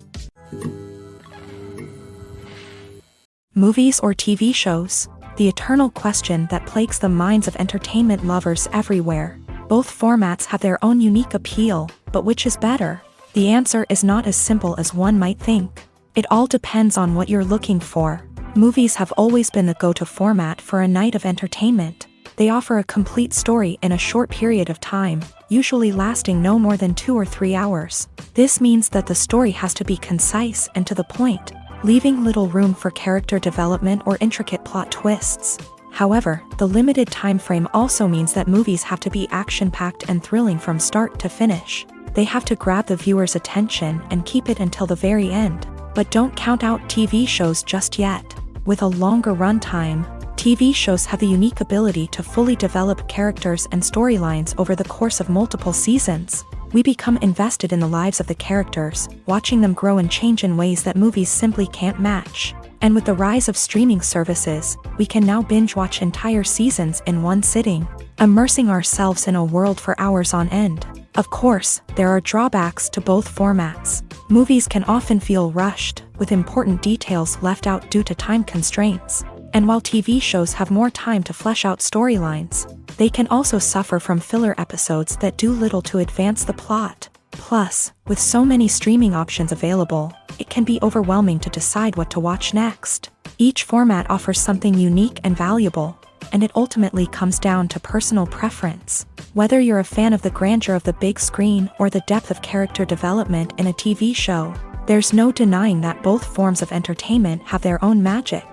Movies or TV shows? The eternal question that plagues the minds of entertainment lovers everywhere. Both formats have their own unique appeal, but which is better? The answer is not as simple as one might think. It all depends on what you're looking for. Movies have always been the go-to format for a night of entertainment. They offer a complete story in a short period of time, usually lasting no more than 2 or 3 hours. This means that the story has to be concise and to the point, leaving little room for character development or intricate plot twists. However, the limited time frame also means that movies have to be action-packed and thrilling from start to finish. They have to grab the viewer's attention and keep it until the very end. But don't count out TV shows just yet. With a longer runtime, TV shows have the unique ability to fully develop characters and storylines over the course of multiple seasons. We become invested in the lives of the characters, watching them grow and change in ways that movies simply can't match. And with the rise of streaming services, we can now binge-watch entire seasons in one sitting, immersing ourselves in a world for hours on end. Of course, there are drawbacks to both formats. Movies can often feel rushed, with important details left out due to time constraints. And while TV shows have more time to flesh out storylines, they can also suffer from filler episodes that do little to advance the plot. Plus, with so many streaming options available, it can be overwhelming to decide what to watch next. Each format offers something unique and valuable, and it ultimately comes down to personal preference. Whether you're a fan of the grandeur of the big screen or the depth of character development in a TV show, there's no denying that both forms of entertainment have their own magic.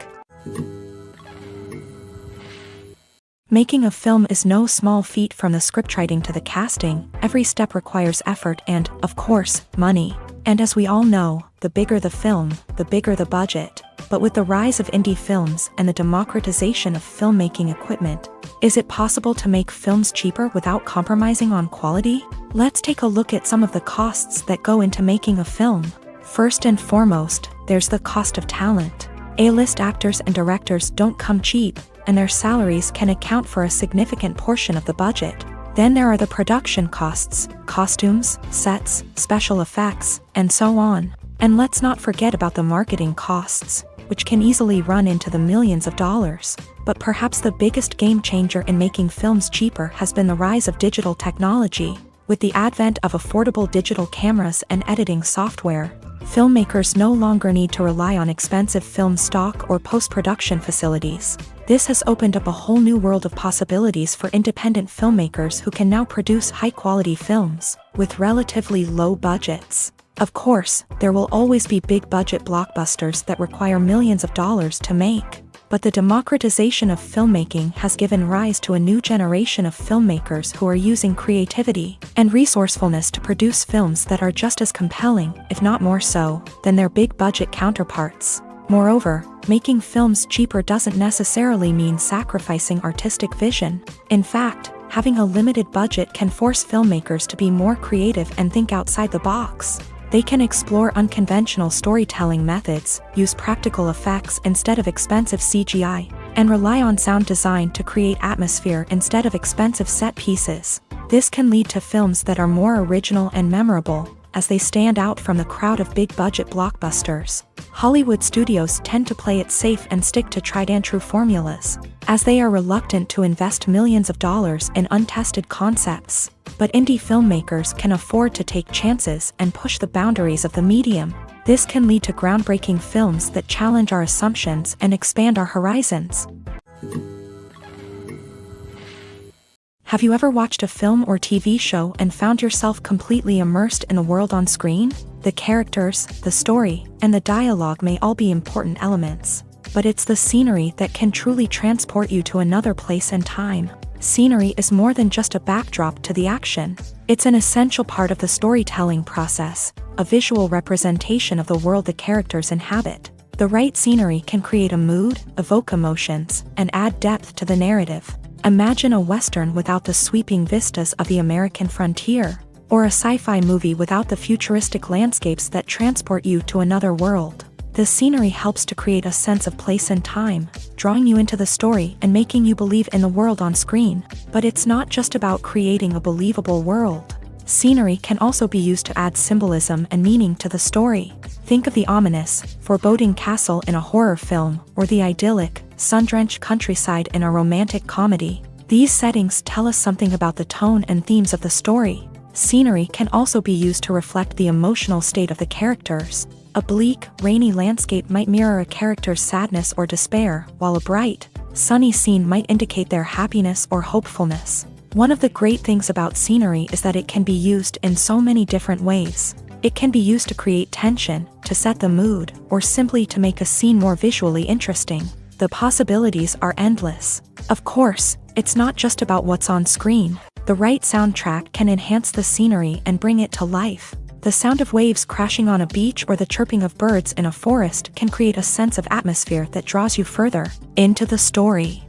Making a film is no small feat. From the scriptwriting to the casting, every step requires effort and, of course, money. And as we all know, the bigger the film, the bigger the budget. But with the rise of indie films and the democratization of filmmaking equipment, is it possible to make films cheaper without compromising on quality? Let's take a look at some of the costs that go into making a film. First and foremost, there's the cost of talent. A-list actors and directors don't come cheap, and their salaries can account for a significant portion of the budget. Then there are the production costs, costumes, sets, special effects, and so on. And let's not forget about the marketing costs, which can easily run into the millions of dollars. But perhaps the biggest game changer in making films cheaper has been the rise of digital technology. With the advent of affordable digital cameras and editing software, filmmakers no longer need to rely on expensive film stock or post-production facilities. This has opened up a whole new world of possibilities for independent filmmakers who can now produce high-quality films with relatively low budgets. Of course, there will always be big-budget blockbusters that require millions of dollars to make. But the democratization of filmmaking has given rise to a new generation of filmmakers who are using creativity and resourcefulness to produce films that are just as compelling, if not more so, than their big-budget counterparts. Moreover, making films cheaper doesn't necessarily mean sacrificing artistic vision. In fact, having a limited budget can force filmmakers to be more creative and think outside the box. They can explore unconventional storytelling methods, use practical effects instead of expensive CGI, and rely on sound design to create atmosphere instead of expensive set pieces. This can lead to films that are more original and memorable, as they stand out from the crowd of big-budget blockbusters. Hollywood studios tend to play it safe and stick to tried-and-true formulas, as they are reluctant to invest millions of dollars in untested concepts. But indie filmmakers can afford to take chances and push the boundaries of the medium. This can lead to groundbreaking films that challenge our assumptions and expand our horizons. Have you ever watched a film or TV show and found yourself completely immersed in the world on screen? The characters, the story, and the dialogue may all be important elements, but it's the scenery that can truly transport you to another place and time. Scenery is more than just a backdrop to the action. It's an essential part of the storytelling process, a visual representation of the world the characters inhabit. The right scenery can create a mood, evoke emotions, and add depth to the narrative. Imagine a Western without the sweeping vistas of the American frontier, or a sci-fi movie without the futuristic landscapes that transport you to another world. The scenery helps to create a sense of place and time, drawing you into the story and making you believe in the world on screen. But it's not just about creating a believable world. Scenery can also be used to add symbolism and meaning to the story. Think of the ominous, foreboding castle in a horror film, or the idyllic, sun-drenched countryside in a romantic comedy. These settings tell us something about the tone and themes of the story. Scenery can also be used to reflect the emotional state of the characters. A bleak, rainy landscape might mirror a character's sadness or despair, while a bright, sunny scene might indicate their happiness or hopefulness. One of the great things about scenery is that it can be used in so many different ways. It can be used to create tension, to set the mood, or simply to make a scene more visually interesting. The possibilities are endless. Of course, it's not just about what's on screen. The right soundtrack can enhance the scenery and bring it to life. The sound of waves crashing on a beach or the chirping of birds in a forest can create a sense of atmosphere that draws you further into the story.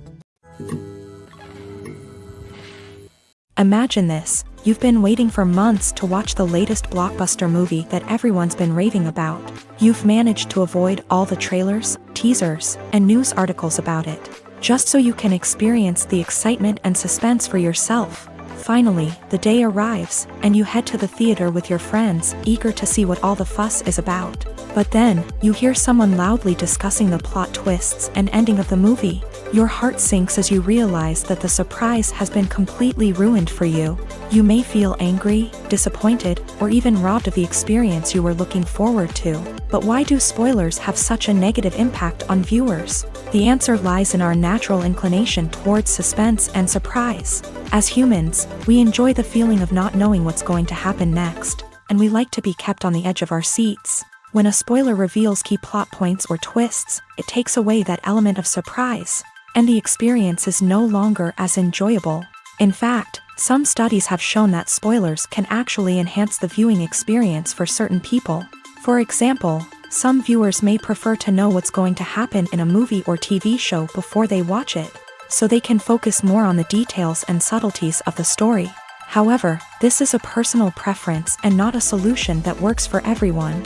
Imagine this: you've been waiting for months to watch the latest blockbuster movie that everyone's been raving about. You've managed to avoid all the trailers, teasers, and news articles about it, just so you can experience the excitement and suspense for yourself. Finally, the day arrives, and you head to the theater with your friends, eager to see what all the fuss is about. But then, you hear someone loudly discussing the plot twists and ending of the movie. Your heart sinks as you realize that the surprise has been completely ruined for you. You may feel angry, disappointed, or even robbed of the experience you were looking forward to. But why do spoilers have such a negative impact on viewers? The answer lies in our natural inclination towards suspense and surprise. As humans, we enjoy the feeling of not knowing what's going to happen next, and we like to be kept on the edge of our seats. When a spoiler reveals key plot points or twists, it takes away that element of surprise, and the experience is no longer as enjoyable. In fact, some studies have shown that spoilers can actually enhance the viewing experience for certain people. For example, some viewers may prefer to know what's going to happen in a movie or TV show before they watch it, so they can focus more on the details and subtleties of the story. However, this is a personal preference and not a solution that works for everyone.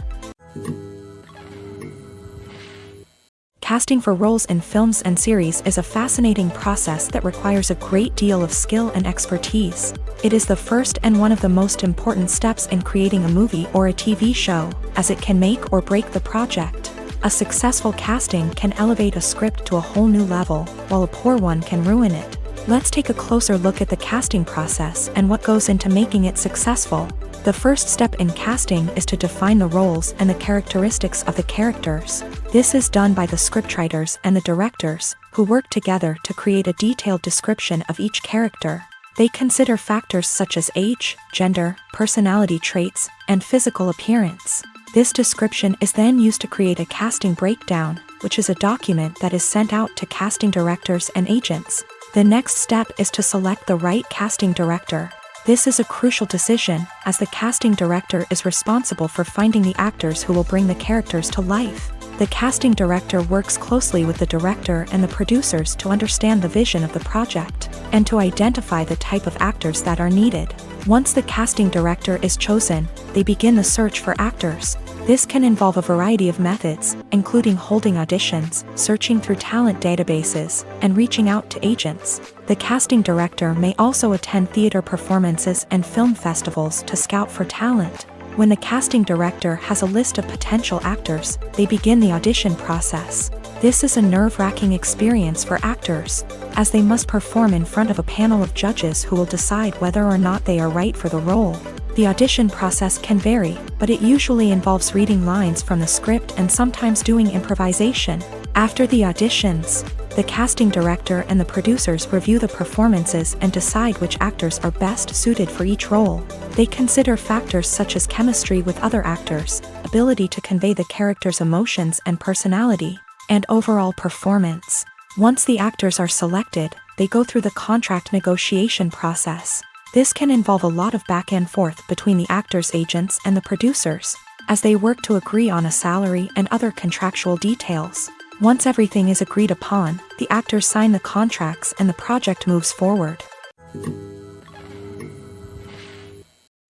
Casting for roles in films and series is a fascinating process that requires a great deal of skill and expertise. It is the first and one of the most important steps in creating a movie or a TV show, as it can make or break the project. A successful casting can elevate a script to a whole new level, while a poor one can ruin it. Let's take a closer look at the casting process and what goes into making it successful. The first step in casting is to define the roles and the characteristics of the characters. This is done by the scriptwriters and the directors, who work together to create a detailed description of each character. They consider factors such as age, gender, personality traits, and physical appearance. This description is then used to create a casting breakdown, which is a document that is sent out to casting directors and agents. The next step is to select the right casting director. This is a crucial decision, as the casting director is responsible for finding the actors who will bring the characters to life. The casting director works closely with the director and the producers to understand the vision of the project, and to identify the type of actors that are needed. Once the casting director is chosen, they begin the search for actors. This can involve a variety of methods, including holding auditions, searching through talent databases, and reaching out to agents. The casting director may also attend theater performances and film festivals to scout for talent. When the casting director has a list of potential actors, they begin the audition process. This is a nerve-wracking experience for actors, as they must perform in front of a panel of judges who will decide whether or not they are right for the role. The audition process can vary, but it usually involves reading lines from the script and sometimes doing improvisation. After the auditions, the casting director and the producers review the performances and decide which actors are best suited for each role. They consider factors such as chemistry with other actors, ability to convey the character's emotions and personality, and overall performance. Once the actors are selected, they go through the contract negotiation process. This can involve a lot of back and forth between the actors' agents and the producers, as they work to agree on a salary and other contractual details. Once everything is agreed upon, the actors sign the contracts and the project moves forward.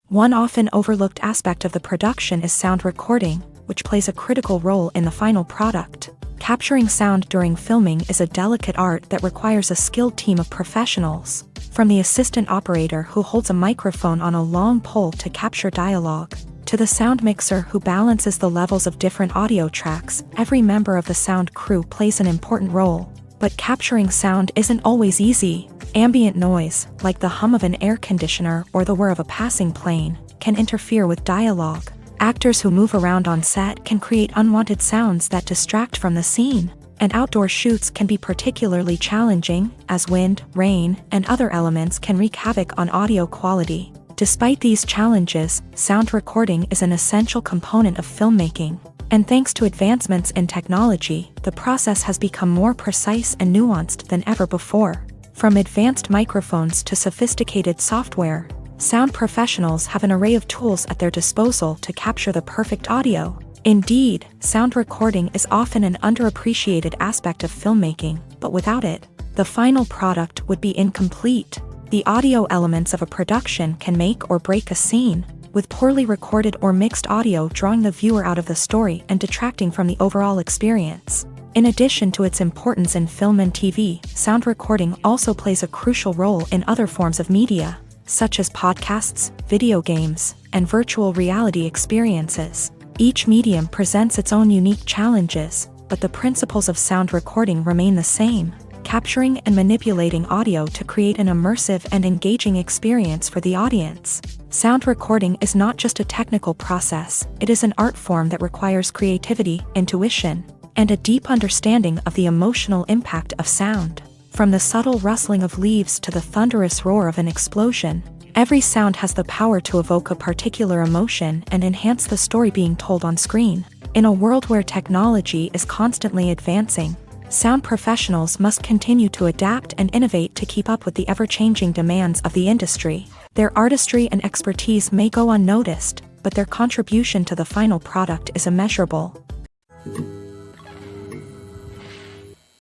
One often overlooked aspect of the production is sound recording, which plays a critical role in the final product. Capturing sound during filming is a delicate art that requires a skilled team of professionals. From the assistant operator who holds a microphone on a long pole to capture dialogue, to the sound mixer who balances the levels of different audio tracks, every member of the sound crew plays an important role. But capturing sound isn't always easy. Ambient noise, like the hum of an air conditioner or the whir of a passing plane, can interfere with dialogue. Actors who move around on set can create unwanted sounds that distract from the scene. And outdoor shoots can be particularly challenging, as wind, rain, and other elements can wreak havoc on audio quality. Despite these challenges, sound recording is an essential component of filmmaking. And thanks to advancements in technology, the process has become more precise and nuanced than ever before. From advanced microphones to sophisticated software, sound professionals have an array of tools at their disposal to capture the perfect audio. Indeed, sound recording is often an underappreciated aspect of filmmaking, but without it, the final product would be incomplete. The audio elements of a production can make or break a scene, with poorly recorded or mixed audio drawing the viewer out of the story and detracting from the overall experience. In addition to its importance in film and TV, sound recording also plays a crucial role in other forms of media, such as podcasts, video games, and virtual reality experiences. Each medium presents its own unique challenges, but the principles of sound recording remain the same: capturing and manipulating audio to create an immersive and engaging experience for the audience. Sound recording is not just a technical process, it is an art form that requires creativity, intuition, and a deep understanding of the emotional impact of sound. From the subtle rustling of leaves to the thunderous roar of an explosion, every sound has the power to evoke a particular emotion and enhance the story being told on screen. In a world where technology is constantly advancing, sound professionals must continue to adapt and innovate to keep up with the ever-changing demands of the industry. Their artistry and expertise may go unnoticed, but their contribution to the final product is immeasurable.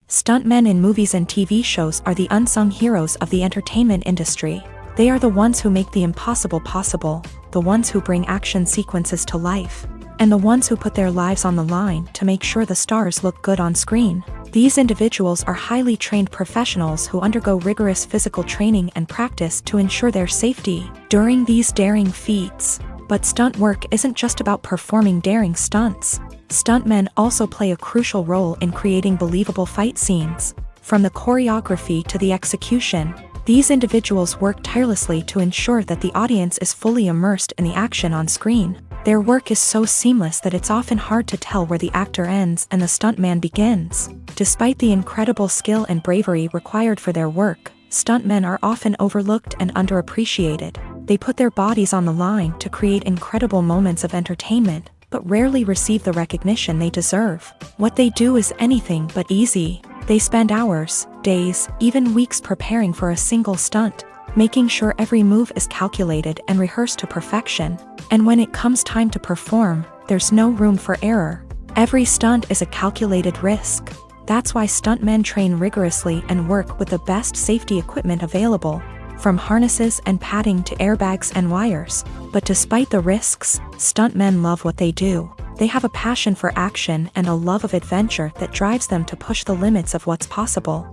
Stuntmen in movies and TV shows are the unsung heroes of the entertainment industry. They are the ones who make the impossible possible, the ones who bring action sequences to life, and the ones who put their lives on the line to make sure the stars look good on screen. These individuals are highly trained professionals who undergo rigorous physical training and practice to ensure their safety during these daring feats. But stunt work isn't just about performing daring stunts. Stuntmen also play a crucial role in creating believable fight scenes. From the choreography to the execution, these individuals work tirelessly to ensure that the audience is fully immersed in the action on screen. Their work is so seamless that it's often hard to tell where the actor ends and the stuntman begins. Despite the incredible skill and bravery required for their work, stuntmen are often overlooked and underappreciated. They put their bodies on the line to create incredible moments of entertainment, but rarely receive the recognition they deserve. What they do is anything but easy. They spend hours, days, even weeks preparing for a single stunt, making sure every move is calculated and rehearsed to perfection. And when it comes time to perform, there's no room for error. Every stunt is a calculated risk. That's why stuntmen train rigorously and work with the best safety equipment available, from harnesses and padding to airbags and wires. But despite the risks, stuntmen love what they do. They have a passion for action and a love of adventure that drives them to push the limits of what's possible.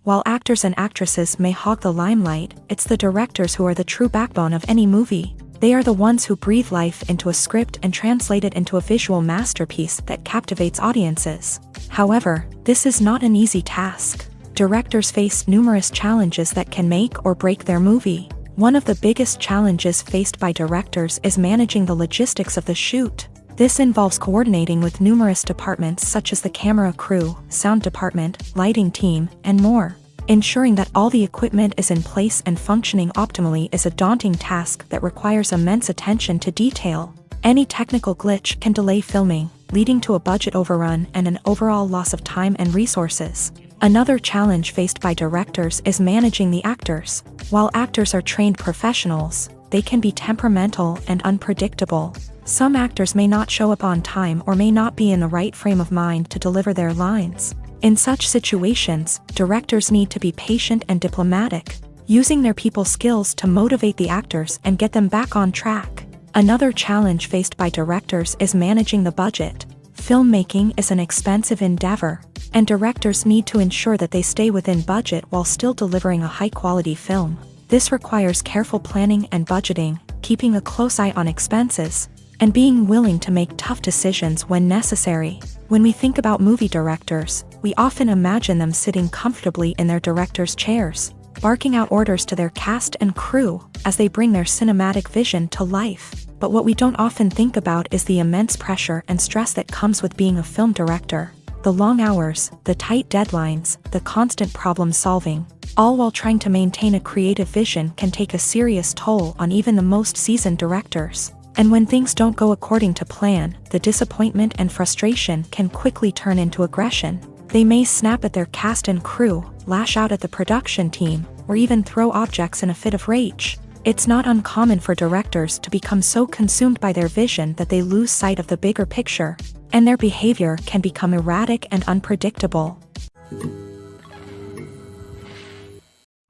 While actors and actresses may hog the limelight, it's the directors who are the true backbone of any movie. They are the ones who breathe life into a script and translate it into a visual masterpiece that captivates audiences. However, this is not an easy task. Directors face numerous challenges that can make or break their movie. One of the biggest challenges faced by directors is managing the logistics of the shoot. This involves coordinating with numerous departments such as the camera crew, sound department, lighting team, and more. Ensuring that all the equipment is in place and functioning optimally is a daunting task that requires immense attention to detail. Any technical glitch can delay filming, leading to a budget overrun and an overall loss of time and resources. Another challenge faced by directors is managing the actors. While actors are trained professionals, they can be temperamental and unpredictable. Some actors may not show up on time or may not be in the right frame of mind to deliver their lines. In such situations, directors need to be patient and diplomatic, using their people skills to motivate the actors and get them back on track. Another challenge faced by directors is managing the budget. Filmmaking is an expensive endeavor, and directors need to ensure that they stay within budget while still delivering a high-quality film. This requires careful planning and budgeting, keeping a close eye on expenses, and being willing to make tough decisions when necessary. When we think about movie directors, we often imagine them sitting comfortably in their director's chairs, barking out orders to their cast and crew as they bring their cinematic vision to life. But what we don't often think about is the immense pressure and stress that comes with being a film director. The long hours, the tight deadlines, the constant problem solving, all while trying to maintain a creative vision can take a serious toll on even the most seasoned directors. And when things don't go according to plan, the disappointment and frustration can quickly turn into aggression. They may snap at their cast and crew, lash out at the production team, or even throw objects in a fit of rage. It's not uncommon for directors to become so consumed by their vision that they lose sight of the bigger picture, and their behavior can become erratic and unpredictable.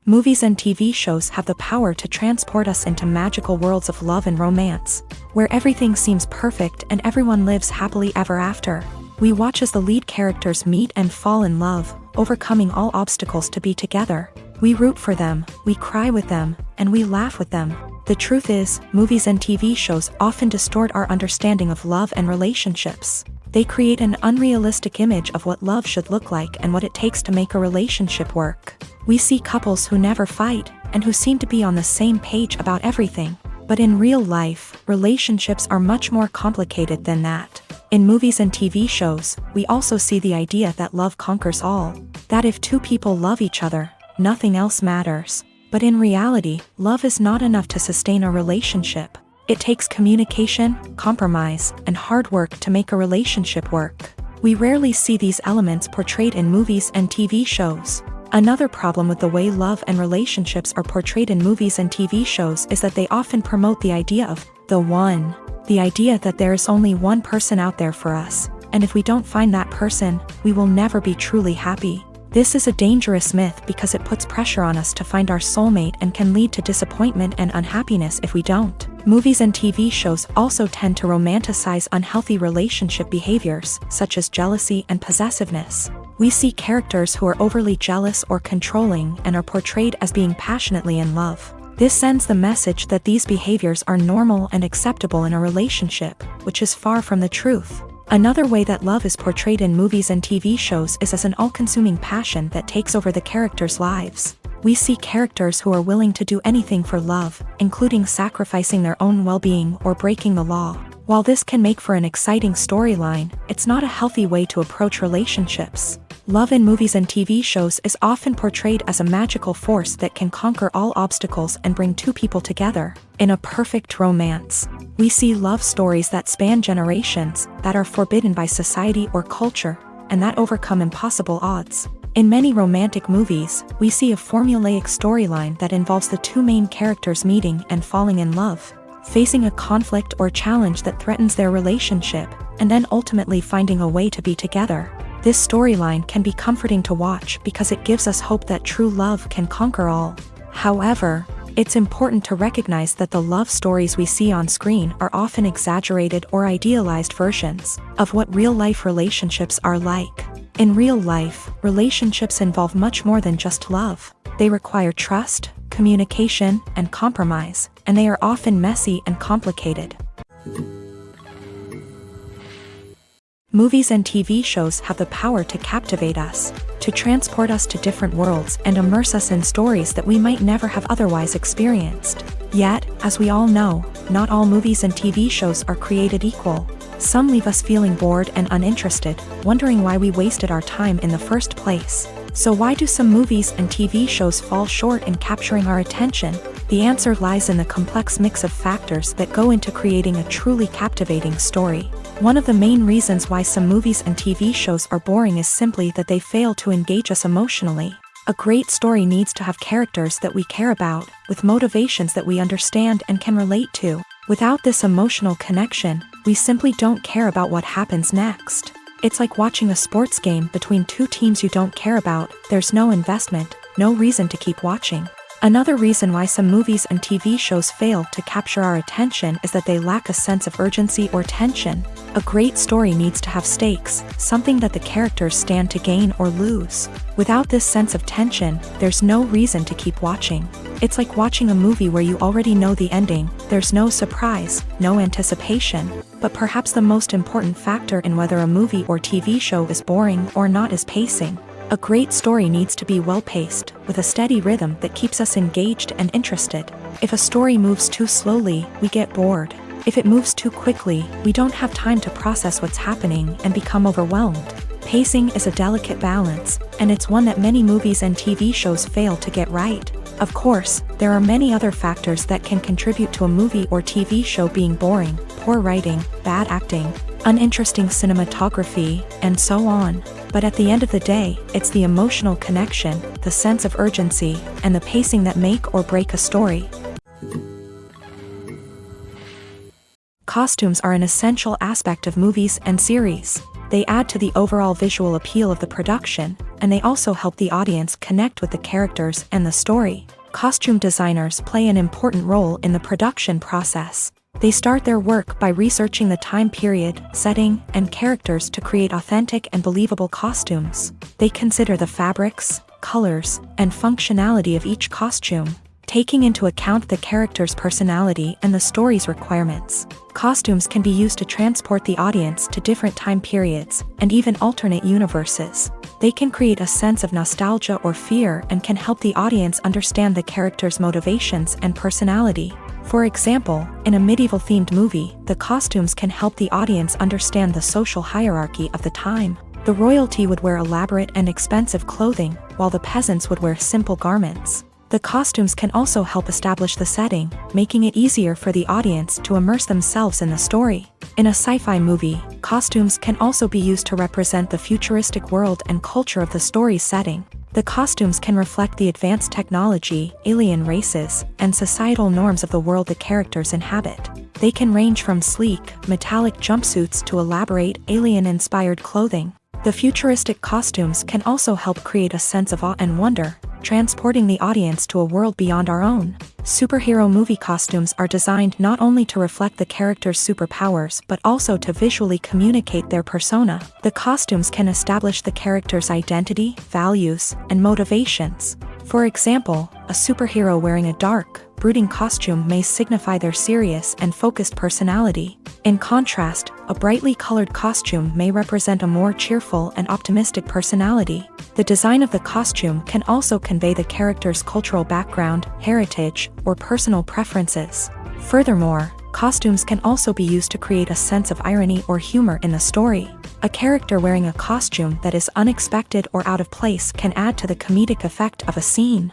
Movies and TV shows have the power to transport us into magical worlds of love and romance, where everything seems perfect and everyone lives happily ever after. We watch as the lead characters meet and fall in love, overcoming all obstacles to be together. We root for them, we cry with them, and we laugh with them. The truth is, movies and TV shows often distort our understanding of love and relationships. They create an unrealistic image of what love should look like and what it takes to make a relationship work. We see couples who never fight, and who seem to be on the same page about everything. But in real life, relationships are much more complicated than that. In movies and TV shows, we also see the idea that love conquers all. That if two people love each other, nothing else matters. But in reality, love is not enough to sustain a relationship. It takes communication, compromise, and hard work to make a relationship work. We rarely see these elements portrayed in movies and TV shows. Another problem with the way love and relationships are portrayed in movies and TV shows is that they often promote the idea of the one. The idea that there is only one person out there for us, and if we don't find that person, we will never be truly happy. This is a dangerous myth because it puts pressure on us to find our soulmate and can lead to disappointment and unhappiness if we don't. Movies and TV shows also tend to romanticize unhealthy relationship behaviors, such as jealousy and possessiveness. We see characters who are overly jealous or controlling and are portrayed as being passionately in love. This sends the message that these behaviors are normal and acceptable in a relationship, which is far from the truth. Another way that love is portrayed in movies and TV shows is as an all-consuming passion that takes over the characters' lives. We see characters who are willing to do anything for love, including sacrificing their own well-being or breaking the law. While this can make for an exciting storyline, it's not a healthy way to approach relationships. Love in movies and TV shows is often portrayed as a magical force that can conquer all obstacles and bring two people together. In a perfect romance, we see love stories that span generations, that are forbidden by society or culture, and that overcome impossible odds. In many romantic movies, we see a formulaic storyline that involves the two main characters meeting and falling in love, facing a conflict or challenge that threatens their relationship, and then ultimately finding a way to be together. This storyline can be comforting to watch because it gives us hope that true love can conquer all. However, it's important to recognize that the love stories we see on screen are often exaggerated or idealized versions of what real-life relationships are like. In real life, relationships involve much more than just love. They require trust, communication, and compromise, and they are often messy and complicated. Movies and TV shows have the power to captivate us, to transport us to different worlds and immerse us in stories that we might never have otherwise experienced. Yet, as we all know, not all movies and TV shows are created equal. Some leave us feeling bored and uninterested, wondering why we wasted our time in the first place. So why do some movies and TV shows fall short in capturing our attention? The answer lies in the complex mix of factors that go into creating a truly captivating story. One of the main reasons why some movies and TV shows are boring is simply that they fail to engage us emotionally. A great story needs to have characters that we care about, with motivations that we understand and can relate to. Without this emotional connection, we simply don't care about what happens next. It's like watching a sports game between two teams you don't care about. There's no investment, no reason to keep watching. Another reason why some movies and TV shows fail to capture our attention is that they lack a sense of urgency or tension. A great story needs to have stakes, something that the characters stand to gain or lose. Without this sense of tension, there's no reason to keep watching. It's like watching a movie where you already know the ending. There's no surprise, no anticipation. But perhaps the most important factor in whether a movie or TV show is boring or not is pacing. A great story needs to be well-paced, with a steady rhythm that keeps us engaged and interested. If a story moves too slowly, we get bored. If it moves too quickly, we don't have time to process what's happening and become overwhelmed. Pacing is a delicate balance, and it's one that many movies and TV shows fail to get right. Of course, there are many other factors that can contribute to a movie or TV show being boring: poor writing, bad acting, uninteresting cinematography, and so on. But at the end of the day, it's the emotional connection, the sense of urgency, and the pacing that make or break a story. Costumes are an essential aspect of movies and series. They add to the overall visual appeal of the production, and they also help the audience connect with the characters and the story. Costume designers play an important role in the production process. They start their work by researching the time period, setting, and characters to create authentic and believable costumes. They consider the fabrics, colors, and functionality of each costume, taking into account the character's personality and the story's requirements. Costumes can be used to transport the audience to different time periods, and even alternate universes. They can create a sense of nostalgia or fear and can help the audience understand the character's motivations and personality. For example, in a medieval-themed movie, the costumes can help the audience understand the social hierarchy of the time. The royalty would wear elaborate and expensive clothing, while the peasants would wear simple garments. The costumes can also help establish the setting, making it easier for the audience to immerse themselves in the story. In a sci-fi movie, costumes can also be used to represent the futuristic world and culture of the story's setting. The costumes can reflect the advanced technology, alien races, and societal norms of the world the characters inhabit. They can range from sleek, metallic jumpsuits to elaborate, alien-inspired clothing. The futuristic costumes can also help create a sense of awe and wonder, transporting the audience to a world beyond our own. Superhero movie costumes are designed not only to reflect the character's superpowers but also to visually communicate their persona. The costumes can establish the character's identity, values, and motivations. For example, a superhero wearing a dark, brooding costume may signify their serious and focused personality. In contrast, a brightly colored costume may represent a more cheerful and optimistic personality. The design of the costume can also convey the character's cultural background, heritage, or personal preferences. Furthermore, costumes can also be used to create a sense of irony or humor in the story. A character wearing a costume that is unexpected or out of place can add to the comedic effect of a scene.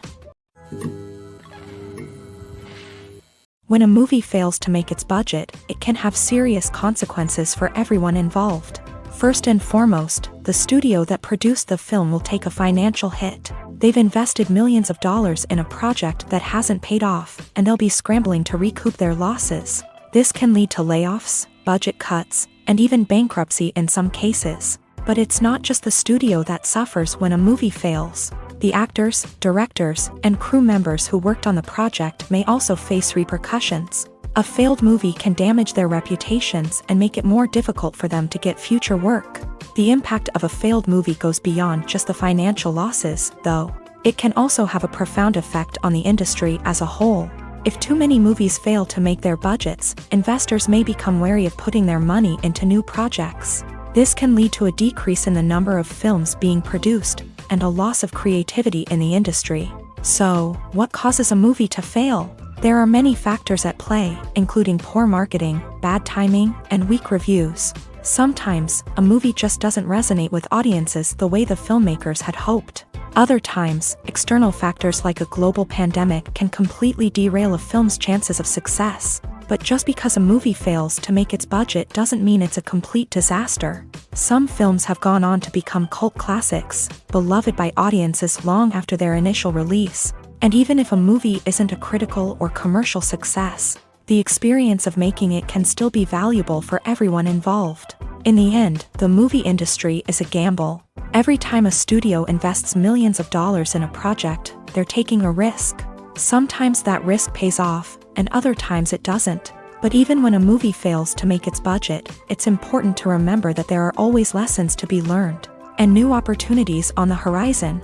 When a movie fails to make its budget, it can have serious consequences for everyone involved. First and foremost, the studio that produced the film will take a financial hit. They've invested millions of dollars in a project that hasn't paid off, and they'll be scrambling to recoup their losses. This can lead to layoffs, budget cuts, and even bankruptcy in some cases. But it's not just the studio that suffers when a movie fails. The actors, directors, and crew members who worked on the project may also face repercussions. A failed movie can damage their reputations and make it more difficult for them to get future work. The impact of a failed movie goes beyond just the financial losses, though. It can also have a profound effect on the industry as a whole. If too many movies fail to make their budgets, investors may become wary of putting their money into new projects. This can lead to a decrease in the number of films being produced and a loss of creativity in the industry. So, what causes a movie to fail? There are many factors at play, including poor marketing, bad timing, and weak reviews. Sometimes, a movie just doesn't resonate with audiences the way the filmmakers had hoped. Other times, external factors like a global pandemic can completely derail a film's chances of success. But just because a movie fails to make its budget doesn't mean it's a complete disaster. Some films have gone on to become cult classics, beloved by audiences long after their initial release. And even if a movie isn't a critical or commercial success, the experience of making it can still be valuable for everyone involved. In the end, the movie industry is a gamble. Every time a studio invests millions of dollars in a project, they're taking a risk. Sometimes that risk pays off, and other times it doesn't. But even when a movie fails to make its budget, it's important to remember that there are always lessons to be learned, and new opportunities on the horizon.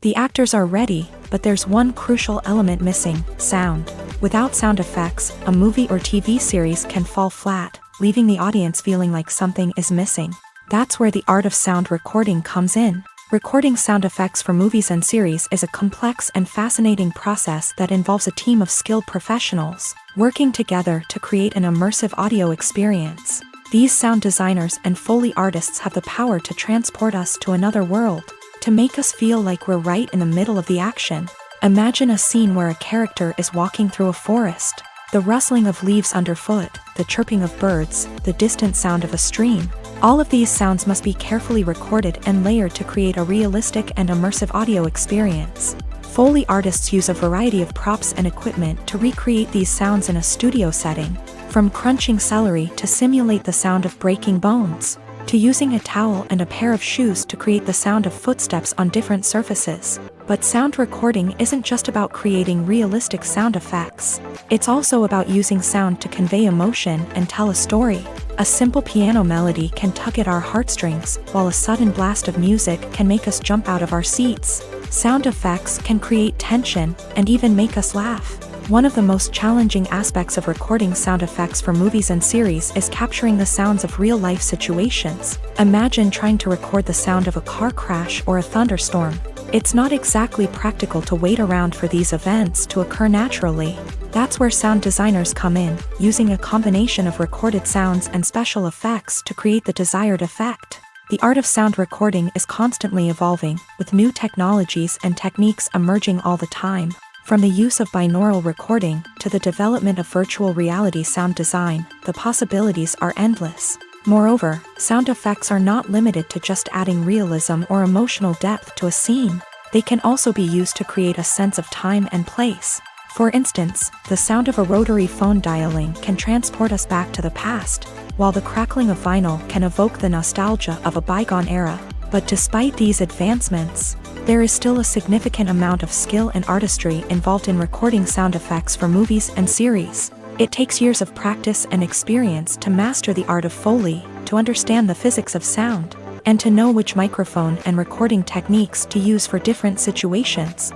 The actors are ready, but there's one crucial element missing: sound. Without sound effects, a movie or TV series can fall flat, leaving the audience feeling like something is missing. That's where the art of sound recording comes in. Recording sound effects for movies and series is a complex and fascinating process that involves a team of skilled professionals working together to create an immersive audio experience. These sound designers and Foley artists have the power to transport us to another world, to make us feel like we're right in the middle of the action. Imagine a scene where a character is walking through a forest. The rustling of leaves underfoot, the chirping of birds, the distant sound of a stream. All of these sounds must be carefully recorded and layered to create a realistic and immersive audio experience. Foley artists use a variety of props and equipment to recreate these sounds in a studio setting, from crunching celery to simulate the sound of breaking bones, to using a towel and a pair of shoes to create the sound of footsteps on different surfaces. But sound recording isn't just about creating realistic sound effects. It's also about using sound to convey emotion and tell a story. A simple piano melody can tug at our heartstrings, while a sudden blast of music can make us jump out of our seats. Sound effects can create tension and even make us laugh. One of the most challenging aspects of recording sound effects for movies and series is capturing the sounds of real-life situations. Imagine trying to record the sound of a car crash or a thunderstorm. It's not exactly practical to wait around for these events to occur naturally. That's where sound designers come in, using a combination of recorded sounds and special effects to create the desired effect. The art of sound recording is constantly evolving, with new technologies and techniques emerging all the time. From the use of binaural recording to the development of virtual reality sound design, the possibilities are endless. Moreover, sound effects are not limited to just adding realism or emotional depth to a scene. They can also be used to create a sense of time and place. For instance, the sound of a rotary phone dialing can transport us back to the past, while the crackling of vinyl can evoke the nostalgia of a bygone era. But despite these advancements, there is still a significant amount of skill and artistry involved in recording sound effects for movies and series. It takes years of practice and experience to master the art of Foley, to understand the physics of sound, and to know which microphone and recording techniques to use for different situations.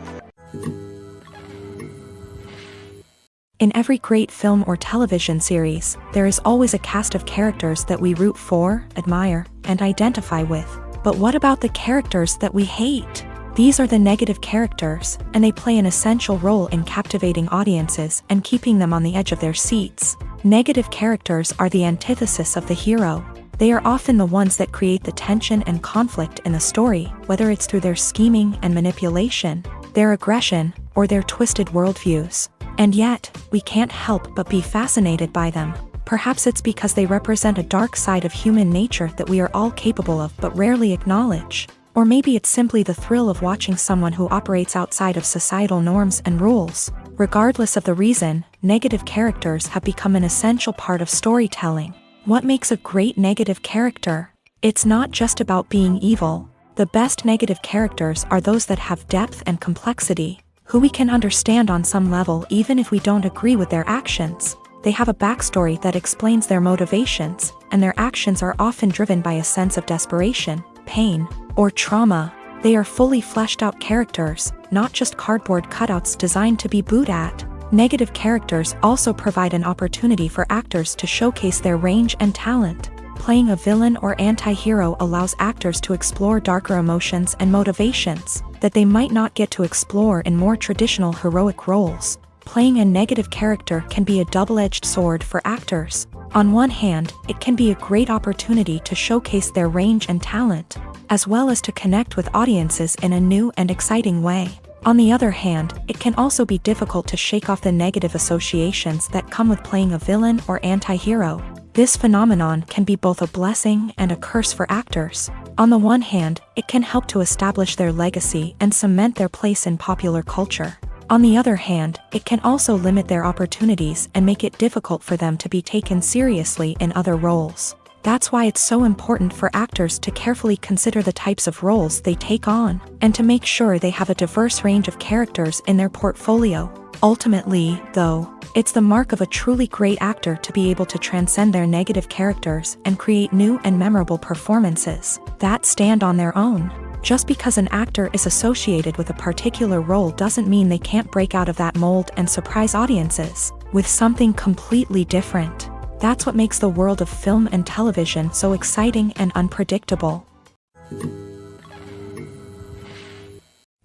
In every great film or television series, there is always a cast of characters that we root for, admire, and identify with. But what about the characters that we hate? These are the negative characters, and they play an essential role in captivating audiences and keeping them on the edge of their seats. Negative characters are the antithesis of the hero. They are often the ones that create the tension and conflict in the story, whether it's through their scheming and manipulation, their aggression, or their twisted worldviews. And yet, we can't help but be fascinated by them. Perhaps it's because they represent a dark side of human nature that we are all capable of but rarely acknowledge. Or maybe it's simply the thrill of watching someone who operates outside of societal norms and rules. Regardless of the reason, negative characters have become an essential part of storytelling. What makes a great negative character? It's not just about being evil. The best negative characters are those that have depth and complexity, who we can understand on some level even if we don't agree with their actions. They have a backstory that explains their motivations, and their actions are often driven by a sense of desperation, pain, or trauma. They are fully fleshed out characters, not just cardboard cutouts designed to be booed at. Negative characters also provide an opportunity for actors to showcase their range and talent. Playing a villain or anti-hero allows actors to explore darker emotions and motivations that they might not get to explore in more traditional heroic roles. Playing a negative character can be a double-edged sword for actors. On one hand, it can be a great opportunity to showcase their range and talent, as well as to connect with audiences in a new and exciting way. On the other hand, it can also be difficult to shake off the negative associations that come with playing a villain or anti-hero. This phenomenon can be both a blessing and a curse for actors. On the one hand, it can help to establish their legacy and cement their place in popular culture. On the other hand, it can also limit their opportunities and make it difficult for them to be taken seriously in other roles. That's why it's so important for actors to carefully consider the types of roles they take on, and to make sure they have a diverse range of characters in their portfolio. Ultimately, though, it's the mark of a truly great actor to be able to transcend their negative characters and create new and memorable performances that stand on their own. Just because an actor is associated with a particular role doesn't mean they can't break out of that mold and surprise audiences with something completely different. That's what makes the world of film and television so exciting and unpredictable.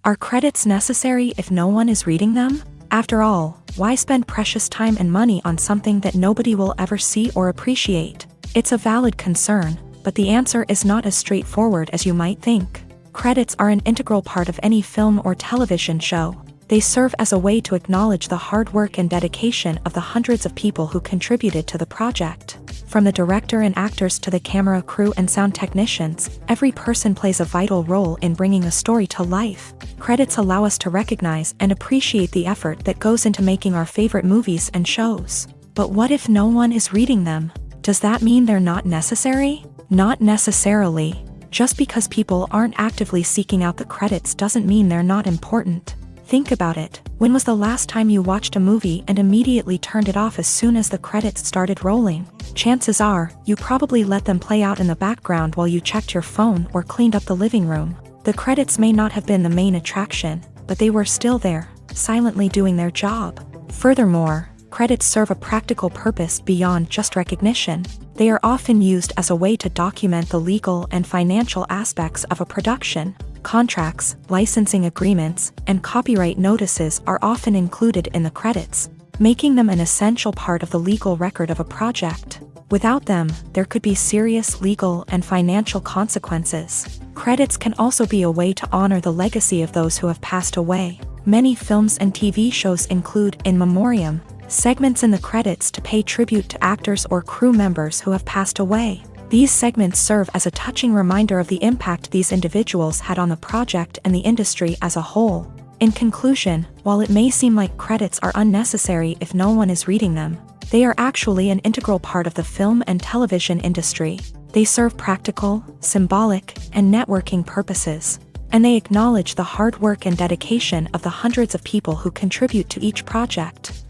Are credits necessary if no one is reading them? After all, why spend precious time and money on something that nobody will ever see or appreciate? It's a valid concern, but the answer is not as straightforward as you might think. Credits are an integral part of any film or television show. They serve as a way to acknowledge the hard work and dedication of the hundreds of people who contributed to the project. From the director and actors to the camera crew and sound technicians, every person plays a vital role in bringing a story to life. Credits allow us to recognize and appreciate the effort that goes into making our favorite movies and shows. But what if no one is reading them? Does that mean they're not necessary? Not necessarily. Just because people aren't actively seeking out the credits doesn't mean they're not important. Think about it. When was the last time you watched a movie and immediately turned it off as soon as the credits started rolling? Chances are, you probably let them play out in the background while you checked your phone or cleaned up the living room. The credits may not have been the main attraction, but they were still there, silently doing their job. Furthermore, credits serve a practical purpose beyond just recognition. They are often used as a way to document the legal and financial aspects of a production. Contracts, licensing agreements, and copyright notices are often included in the credits, making them an essential part of the legal record of a project. Without them, there could be serious legal and financial consequences. Credits can also be a way to honor the legacy of those who have passed away. Many films and TV shows include in memoriam segments in the credits to pay tribute to actors or crew members who have passed away. These segments serve as a touching reminder of the impact these individuals had on the project and the industry as a whole. In conclusion, while it may seem like credits are unnecessary if no one is reading them, they are actually an integral part of the film and television industry. They serve practical, symbolic, and networking purposes, and they acknowledge the hard work and dedication of the hundreds of people who contribute to each project.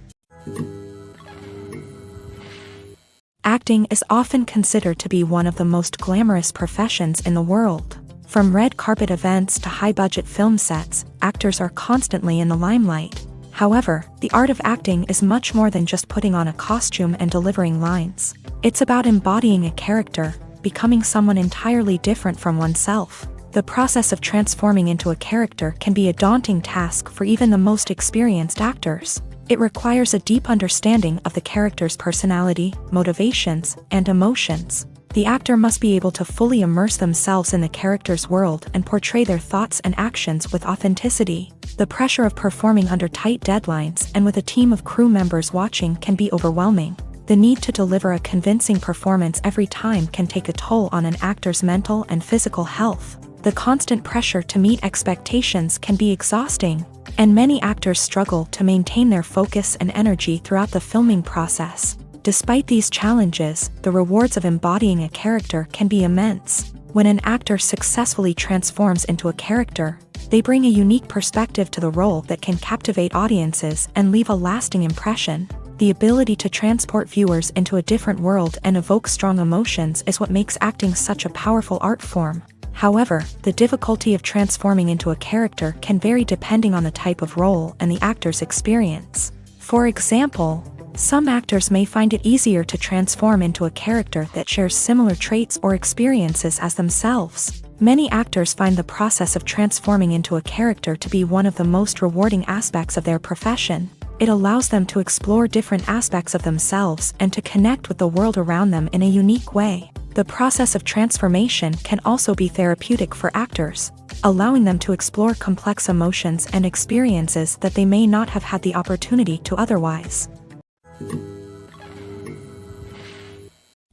Acting is often considered to be one of the most glamorous professions in the world. From red carpet events to high-budget film sets, actors are constantly in the limelight. However, the art of acting is much more than just putting on a costume and delivering lines. It's about embodying a character, becoming someone entirely different from oneself. The process of transforming into a character can be a daunting task for even the most experienced actors. It requires a deep understanding of the character's personality, motivations, and emotions. The actor must be able to fully immerse themselves in the character's world and portray their thoughts and actions with authenticity. The pressure of performing under tight deadlines and with a team of crew members watching can be overwhelming. The need to deliver a convincing performance every time can take a toll on an actor's mental and physical health. The constant pressure to meet expectations can be exhausting, and many actors struggle to maintain their focus and energy throughout the filming process. Despite these challenges, the rewards of embodying a character can be immense. When an actor successfully transforms into a character, they bring a unique perspective to the role that can captivate audiences and leave a lasting impression. The ability to transport viewers into a different world and evoke strong emotions is what makes acting such a powerful art form. However, the difficulty of transforming into a character can vary depending on the type of role and the actor's experience. For example, some actors may find it easier to transform into a character that shares similar traits or experiences as themselves. Many actors find the process of transforming into a character to be one of the most rewarding aspects of their profession. It allows them to explore different aspects of themselves and to connect with the world around them in a unique way. The process of transformation can also be therapeutic for actors, allowing them to explore complex emotions and experiences that they may not have had the opportunity to otherwise.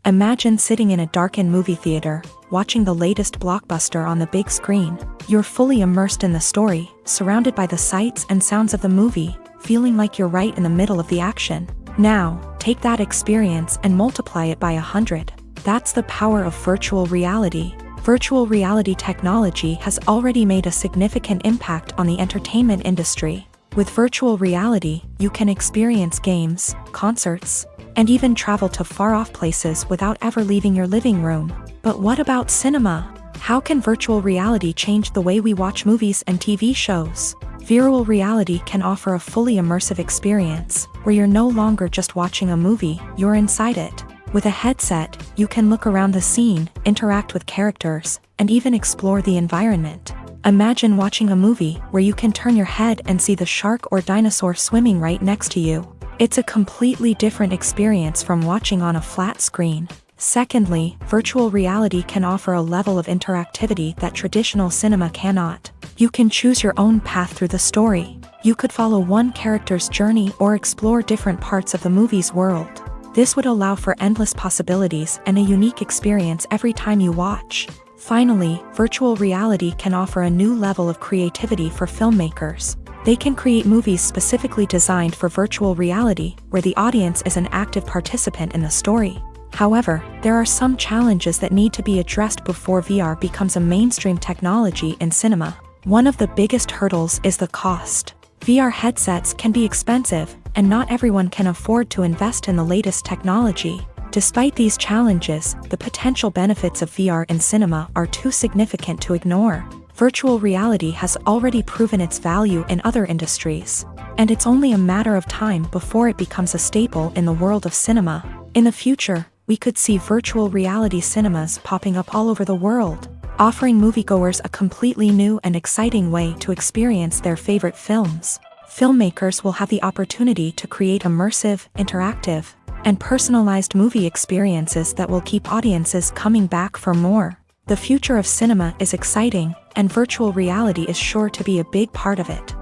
Imagine sitting in a darkened movie theater, watching the latest blockbuster on the big screen. You're fully immersed in the story, surrounded by the sights and sounds of the movie, feeling like you're right in the middle of the action. Now, take that experience and multiply it by 100. That's the power of virtual reality. Virtual reality technology has already made a significant impact on the entertainment industry. With virtual reality, you can experience games, concerts, and even travel to far-off places without ever leaving your living room. But what about cinema? How can virtual reality change the way we watch movies and TV shows? Virtual reality can offer a fully immersive experience, where you're no longer just watching a movie, you're inside it. With a headset, you can look around the scene, interact with characters, and even explore the environment. Imagine watching a movie where you can turn your head and see the shark or dinosaur swimming right next to you. It's a completely different experience from watching on a flat screen. Secondly, virtual reality can offer a level of interactivity that traditional cinema cannot. You can choose your own path through the story. You could follow one character's journey or explore different parts of the movie's world. This would allow for endless possibilities and a unique experience every time you watch. Finally, virtual reality can offer a new level of creativity for filmmakers. They can create movies specifically designed for virtual reality, where the audience is an active participant in the story. However, there are some challenges that need to be addressed before VR becomes a mainstream technology in cinema. One of the biggest hurdles is the cost. VR headsets can be expensive, and not everyone can afford to invest in the latest technology. Despite these challenges, the potential benefits of VR in cinema are too significant to ignore. Virtual reality has already proven its value in other industries, and it's only a matter of time before it becomes a staple in the world of cinema. In the future, we could see virtual reality cinemas popping up all over the world, offering moviegoers a completely new and exciting way to experience their favorite films. Filmmakers will have the opportunity to create immersive, interactive, and personalized movie experiences that will keep audiences coming back for more. The future of cinema is exciting, and virtual reality is sure to be a big part of it.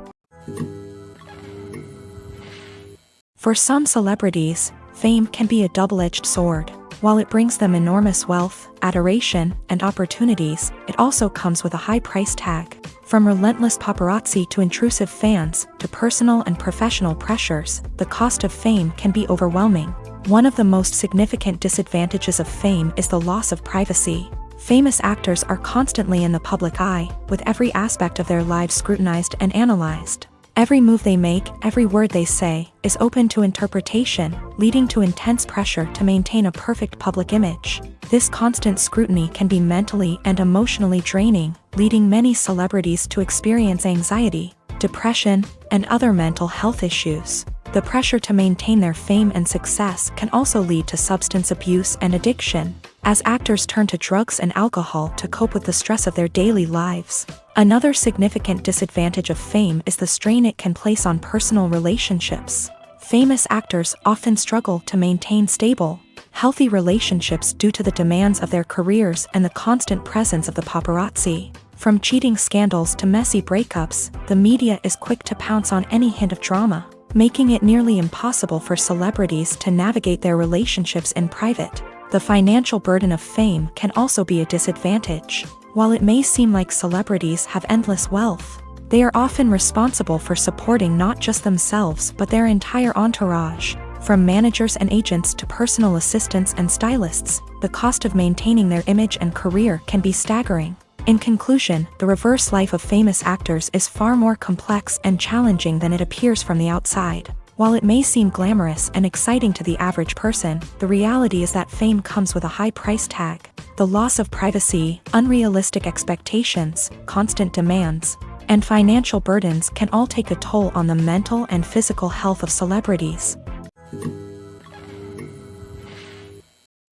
For some celebrities, fame can be a double-edged sword. While it brings them enormous wealth, adoration, and opportunities, it also comes with a high price tag. From relentless paparazzi to intrusive fans, to personal and professional pressures, the cost of fame can be overwhelming. One of the most significant disadvantages of fame is the loss of privacy. Famous actors are constantly in the public eye, with every aspect of their lives scrutinized and analyzed. Every move they make, every word they say, is open to interpretation, leading to intense pressure to maintain a perfect public image. This constant scrutiny can be mentally and emotionally draining, leading many celebrities to experience anxiety, depression, and other mental health issues. The pressure to maintain their fame and success can also lead to substance abuse and addiction, as actors turn to drugs and alcohol to cope with the stress of their daily lives. Another significant disadvantage of fame is the strain it can place on personal relationships. Famous actors often struggle to maintain stable, healthy relationships due to the demands of their careers and the constant presence of the paparazzi. From cheating scandals to messy breakups, the media is quick to pounce on any hint of drama, making it nearly impossible for celebrities to navigate their relationships in private. The financial burden of fame can also be a disadvantage. While it may seem like celebrities have endless wealth, they are often responsible for supporting not just themselves but their entire entourage. From managers and agents to personal assistants and stylists, the cost of maintaining their image and career can be staggering. In conclusion, the reverse life of famous actors is far more complex and challenging than it appears from the outside. While it may seem glamorous and exciting to the average person, the reality is that fame comes with a high price tag. The loss of privacy, unrealistic expectations, constant demands, and financial burdens can all take a toll on the mental and physical health of celebrities.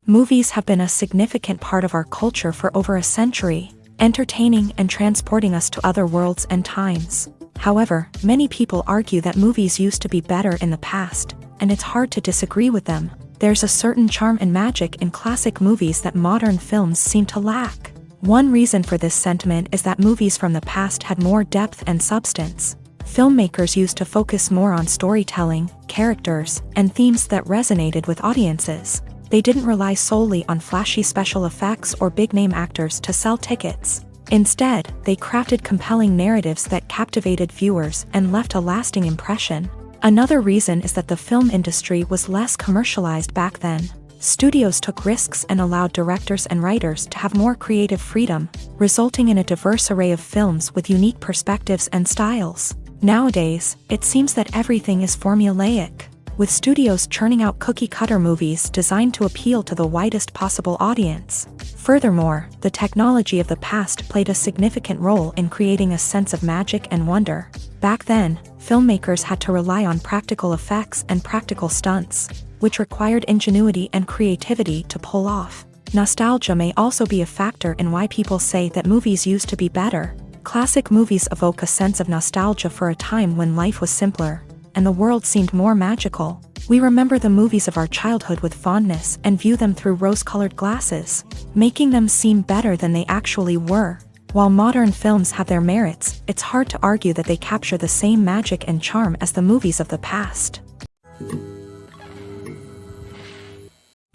Movies have been a significant part of our culture for over a century, entertaining and transporting us to other worlds and times. However, many people argue that movies used to be better in the past, and it's hard to disagree with them. There's a certain charm and magic in classic movies that modern films seem to lack. One reason for this sentiment is that movies from the past had more depth and substance. Filmmakers used to focus more on storytelling, characters, and themes that resonated with audiences. They didn't rely solely on flashy special effects or big-name actors to sell tickets. Instead, they crafted compelling narratives that captivated viewers and left a lasting impression. Another reason is that the film industry was less commercialized back then. Studios took risks and allowed directors and writers to have more creative freedom, resulting in a diverse array of films with unique perspectives and styles. Nowadays, it seems that everything is formulaic, with studios churning out cookie-cutter movies designed to appeal to the widest possible audience. Furthermore, the technology of the past played a significant role in creating a sense of magic and wonder. Back then, filmmakers had to rely on practical effects and practical stunts, which required ingenuity and creativity to pull off. Nostalgia may also be a factor in why people say that movies used to be better. Classic movies evoke a sense of nostalgia for a time when life was simpler, and the world seemed more magical. We remember the movies of our childhood with fondness and view them through rose-colored glasses, making them seem better than they actually were. While modern films have their merits, it's hard to argue that they capture the same magic and charm as the movies of the past.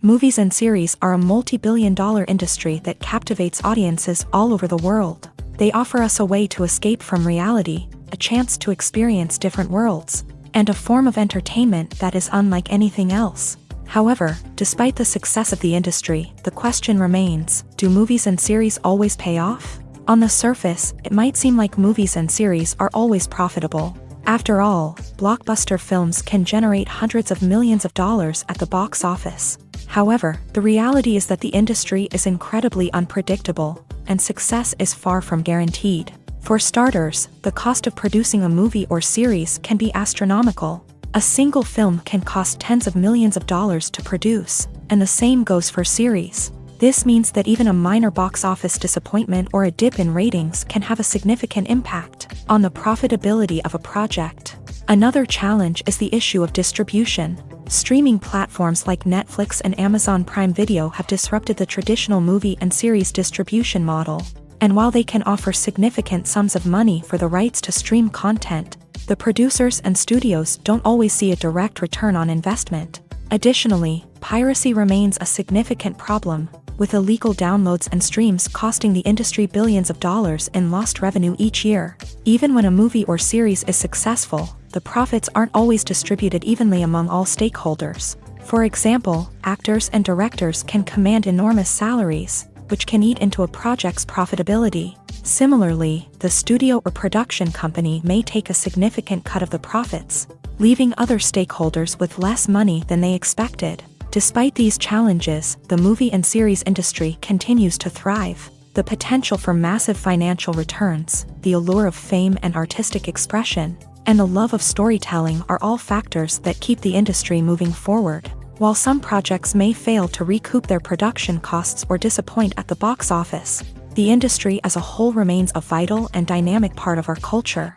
Movies and series are a multi-billion-dollar industry that captivates audiences all over the world. They offer us a way to escape from reality, a chance to experience different worlds, and a form of entertainment that is unlike anything else. However, despite the success of the industry, the question remains, do movies and series always pay off? On the surface, it might seem like movies and series are always profitable. After all, blockbuster films can generate hundreds of millions of dollars at the box office. However, the reality is that the industry is incredibly unpredictable, and success is far from guaranteed. For starters, the cost of producing a movie or series can be astronomical. A single film can cost tens of millions of dollars to produce, and the same goes for series. This means that even a minor box office disappointment or a dip in ratings can have a significant impact on the profitability of a project. Another challenge is the issue of distribution. Streaming platforms like Netflix and Amazon Prime Video have disrupted the traditional movie and series distribution model. And while they can offer significant sums of money for the rights to stream content, the producers and studios don't always see a direct return on investment. Additionally, piracy remains a significant problem, with illegal downloads and streams costing the industry billions of dollars in lost revenue each year. Even when a movie or series is successful, the profits aren't always distributed evenly among all stakeholders. For example, actors and directors can command enormous salaries, which can eat into a project's profitability. Similarly, the studio or production company may take a significant cut of the profits, leaving other stakeholders with less money than they expected. Despite these challenges, the movie and series industry continues to thrive. The potential for massive financial returns, the allure of fame and artistic expression, and the love of storytelling are all factors that keep the industry moving forward. While some projects may fail to recoup their production costs or disappoint at the box office, the industry as a whole remains a vital and dynamic part of our culture.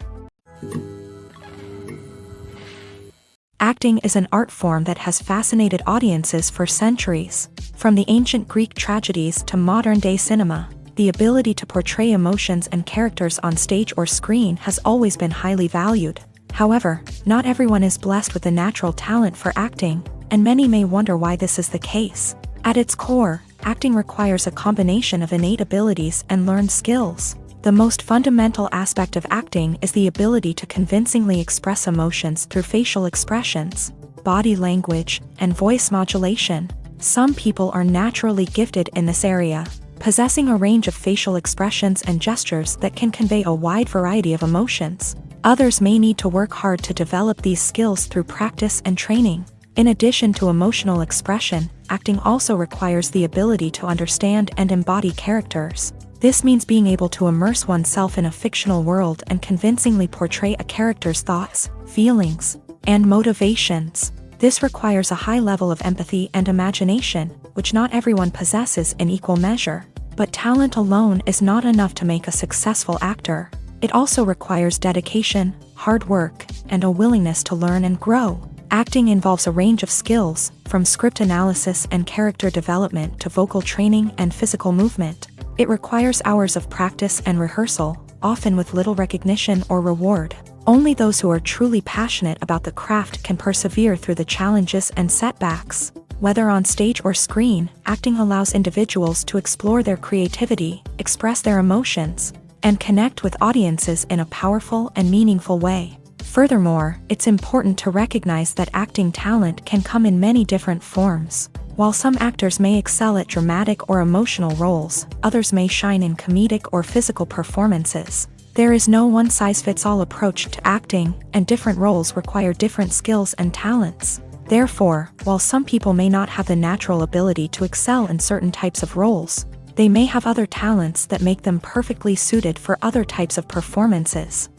Acting is an art form that has fascinated audiences for centuries. From the ancient Greek tragedies to modern-day cinema, the ability to portray emotions and characters on stage or screen has always been highly valued. However, not everyone is blessed with the natural talent for acting, and many may wonder why this is the case. At its core, acting requires a combination of innate abilities and learned skills. The most fundamental aspect of acting is the ability to convincingly express emotions through facial expressions, body language, and voice modulation. Some people are naturally gifted in this area, possessing a range of facial expressions and gestures that can convey a wide variety of emotions. Others may need to work hard to develop these skills through practice and training. In addition to emotional expression, acting also requires the ability to understand and embody characters. This means being able to immerse oneself in a fictional world and convincingly portray a character's thoughts, feelings, and motivations. This requires a high level of empathy and imagination, which not everyone possesses in equal measure. But talent alone is not enough to make a successful actor. It also requires dedication, hard work, and a willingness to learn and grow. Acting involves a range of skills, from script analysis and character development to vocal training and physical movement. It requires hours of practice and rehearsal, often with little recognition or reward. Only those who are truly passionate about the craft can persevere through the challenges and setbacks. Whether on stage or screen, acting allows individuals to explore their creativity, express their emotions, and connect with audiences in a powerful and meaningful way. Furthermore, it's important to recognize that acting talent can come in many different forms. While some actors may excel at dramatic or emotional roles, others may shine in comedic or physical performances. There is no one-size-fits-all approach to acting, and different roles require different skills and talents. Therefore, while some people may not have the natural ability to excel in certain types of roles, they may have other talents that make them perfectly suited for other types of performances.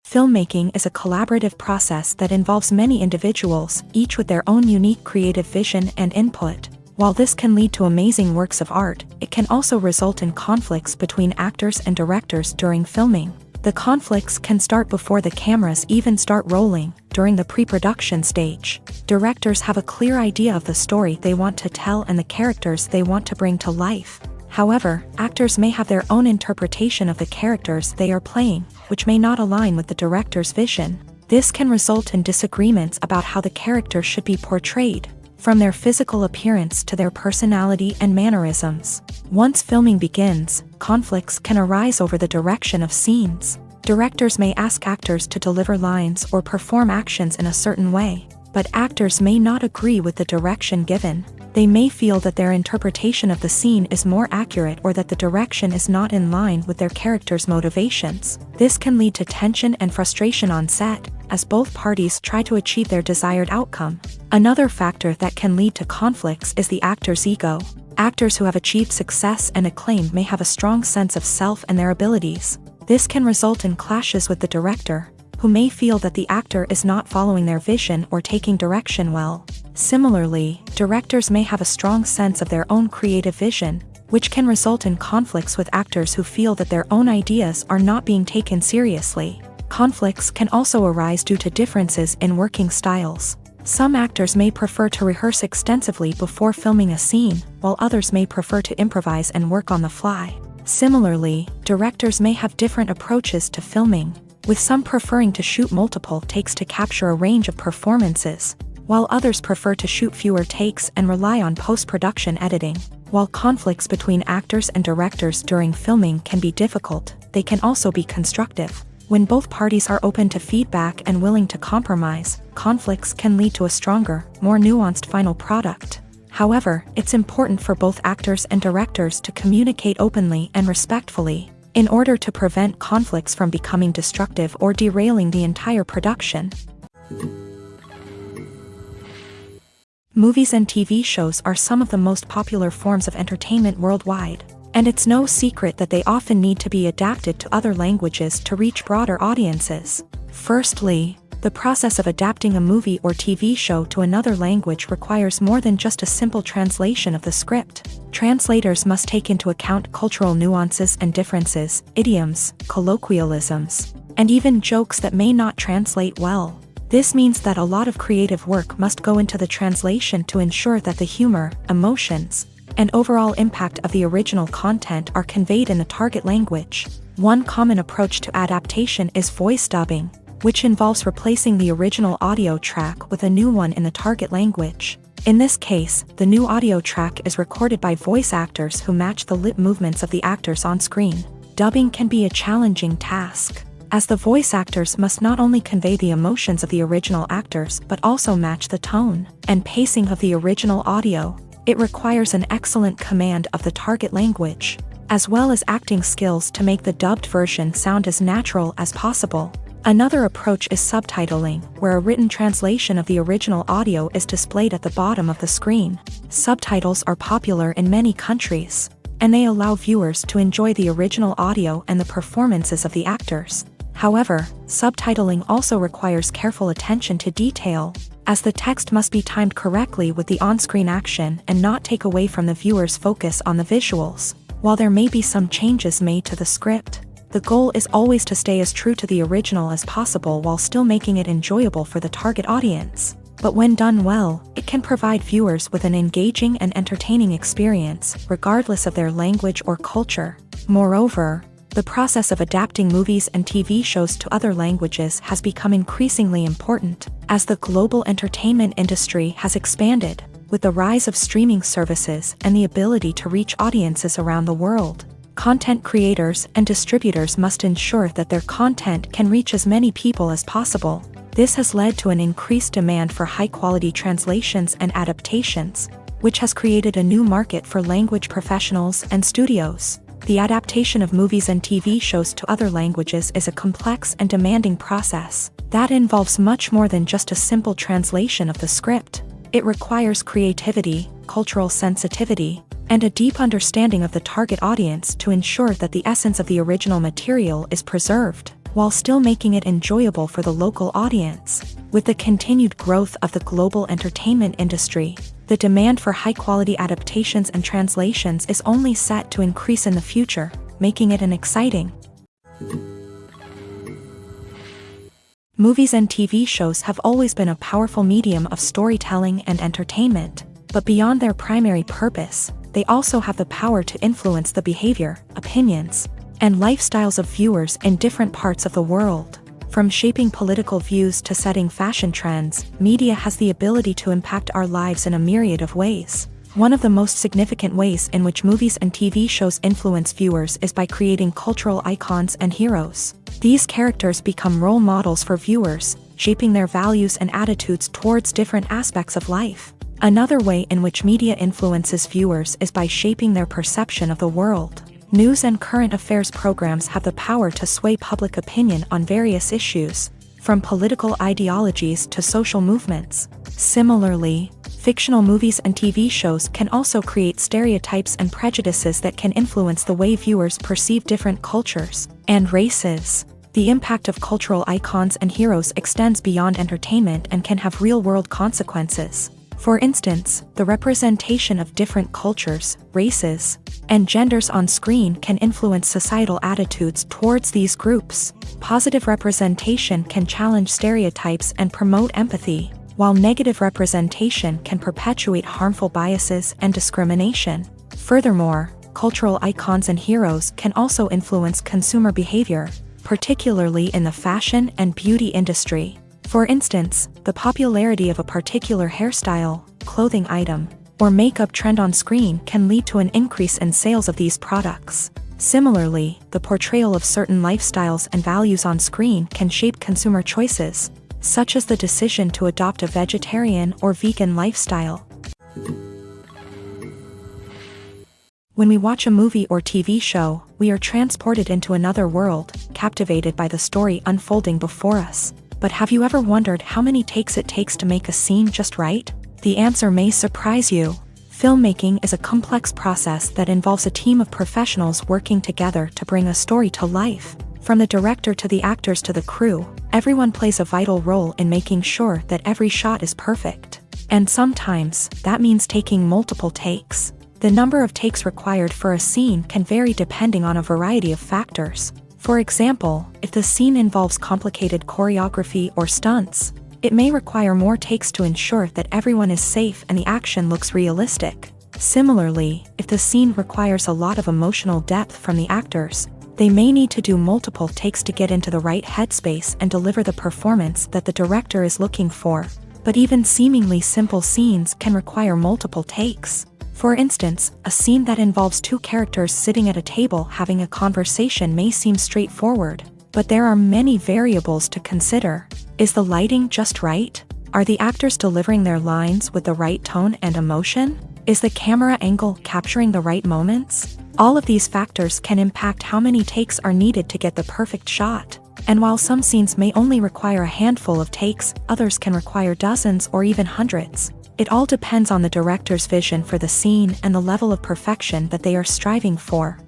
Filmmaking is a collaborative process that involves many individuals, each with their own unique creative vision and input. While this can lead to amazing works of art, it can also result in conflicts between actors and directors during filming. The conflicts can start before the cameras even start rolling, during the pre-production stage. Directors have a clear idea of the story they want to tell and the characters they want to bring to life. However, actors may have their own interpretation of the characters they are playing, which may not align with the director's vision. This can result in disagreements about how the character should be portrayed, from their physical appearance to their personality and mannerisms. Once filming begins, conflicts can arise over the direction of scenes. Directors may ask actors to deliver lines or perform actions in a certain way, but actors may not agree with the direction given. They may feel that their interpretation of the scene is more accurate or that the direction is not in line with their character's motivations. This can lead to tension and frustration on set, as both parties try to achieve their desired outcome. Another factor that can lead to conflicts is the actor's ego. Actors who have achieved success and acclaim may have a strong sense of self and their abilities. This can result in clashes with the director, who may feel that the actor is not following their vision or taking direction well. Similarly, directors may have a strong sense of their own creative vision, which can result in conflicts with actors who feel that their own ideas are not being taken seriously. Conflicts can also arise due to differences in working styles. Some actors may prefer to rehearse extensively before filming a scene, while others may prefer to improvise and work on the fly. Similarly, directors may have different approaches to filming, with some preferring to shoot multiple takes to capture a range of performances, while others prefer to shoot fewer takes and rely on post-production editing. While conflicts between actors and directors during filming can be difficult, they can also be constructive. When both parties are open to feedback and willing to compromise, conflicts can lead to a stronger, more nuanced final product. However, it's important for both actors and directors to communicate openly and respectfully, in order to prevent conflicts from becoming destructive or derailing the entire production. Movies and TV shows are some of the most popular forms of entertainment worldwide, and it's no secret that they often need to be adapted to other languages to reach broader audiences. Firstly, the process of adapting a movie or TV show to another language requires more than just a simple translation of the script. Translators must take into account cultural nuances and differences, idioms, colloquialisms, and even jokes that may not translate well. This means that a lot of creative work must go into the translation to ensure that the humor, emotions, and overall impact of the original content are conveyed in the target language. One common approach to adaptation is voice dubbing, which involves replacing the original audio track with a new one in the target language. In this case, the new audio track is recorded by voice actors who match the lip movements of the actors on screen. Dubbing can be a challenging task, as the voice actors must not only convey the emotions of the original actors but also match the tone and pacing of the original audio. It requires an excellent command of the target language, as well as acting skills to make the dubbed version sound as natural as possible. Another approach is subtitling, where a written translation of the original audio is displayed at the bottom of the screen. Subtitles are popular in many countries, and they allow viewers to enjoy the original audio and the performances of the actors. However, subtitling also requires careful attention to detail, as the text must be timed correctly with the on-screen action and not take away from the viewer's focus on the visuals. While there may be some changes made to the script, the goal is always to stay as true to the original as possible while still making it enjoyable for the target audience. But when done well, it can provide viewers with an engaging and entertaining experience, regardless of their language or culture. Moreover, the process of adapting movies and TV shows to other languages has become increasingly important, as the global entertainment industry has expanded, with the rise of streaming services and the ability to reach audiences around the world. Content creators and distributors must ensure that their content can reach as many people as possible. This has led to an increased demand for high-quality translations and adaptations, which has created a new market for language professionals and studios. The adaptation of movies and TV shows to other languages is a complex and demanding process that involves much more than just a simple translation of the script. It requires creativity, cultural sensitivity, and a deep understanding of the target audience to ensure that the essence of the original material is preserved, while still making it enjoyable for the local audience. With the continued growth of the global entertainment industry, the demand for high-quality adaptations and translations is only set to increase in the future, making it an exciting. Movies and TV shows have always been a powerful medium of storytelling and entertainment, but beyond their primary purpose, they also have the power to influence the behavior, opinions, and lifestyles of viewers in different parts of the world. From shaping political views to setting fashion trends, media has the ability to impact our lives in a myriad of ways. One of the most significant ways in which movies and TV shows influence viewers is by creating cultural icons and heroes. These characters become role models for viewers, shaping their values and attitudes towards different aspects of life. Another way in which media influences viewers is by shaping their perception of the world. News and current affairs programs have the power to sway public opinion on various issues, from political ideologies to social movements. Similarly, fictional movies and TV shows can also create stereotypes and prejudices that can influence the way viewers perceive different cultures and races. The impact of cultural icons and heroes extends beyond entertainment and can have real-world consequences. For instance, the representation of different cultures, races, and genders on screen can influence societal attitudes towards these groups. Positive representation can challenge stereotypes and promote empathy, while negative representation can perpetuate harmful biases and discrimination. Furthermore, cultural icons and heroes can also influence consumer behavior, particularly in the fashion and beauty industry. For instance, the popularity of a particular hairstyle, clothing item, or makeup trend on screen can lead to an increase in sales of these products. Similarly, the portrayal of certain lifestyles and values on screen can shape consumer choices, such as the decision to adopt a vegetarian or vegan lifestyle. When we watch a movie or TV show, we are transported into another world, captivated by the story unfolding before us. But have you ever wondered how many takes it takes to make a scene just right? The answer may surprise you. Filmmaking is a complex process that involves a team of professionals working together to bring a story to life. From the director to the actors to the crew, everyone plays a vital role in making sure that every shot is perfect. And sometimes, that means taking multiple takes. The number of takes required for a scene can vary depending on a variety of factors. For example, if the scene involves complicated choreography or stunts, it may require more takes to ensure that everyone is safe and the action looks realistic. Similarly, if the scene requires a lot of emotional depth from the actors, they may need to do multiple takes to get into the right headspace and deliver the performance that the director is looking for. But even seemingly simple scenes can require multiple takes. For instance, a scene that involves two characters sitting at a table having a conversation may seem straightforward, but there are many variables to consider. Is the lighting just right? Are the actors delivering their lines with the right tone and emotion? Is the camera angle capturing the right moments? All of these factors can impact how many takes are needed to get the perfect shot. And while some scenes may only require a handful of takes, others can require dozens or even hundreds. It all depends on the director's vision for the scene and the level of perfection that they are striving for.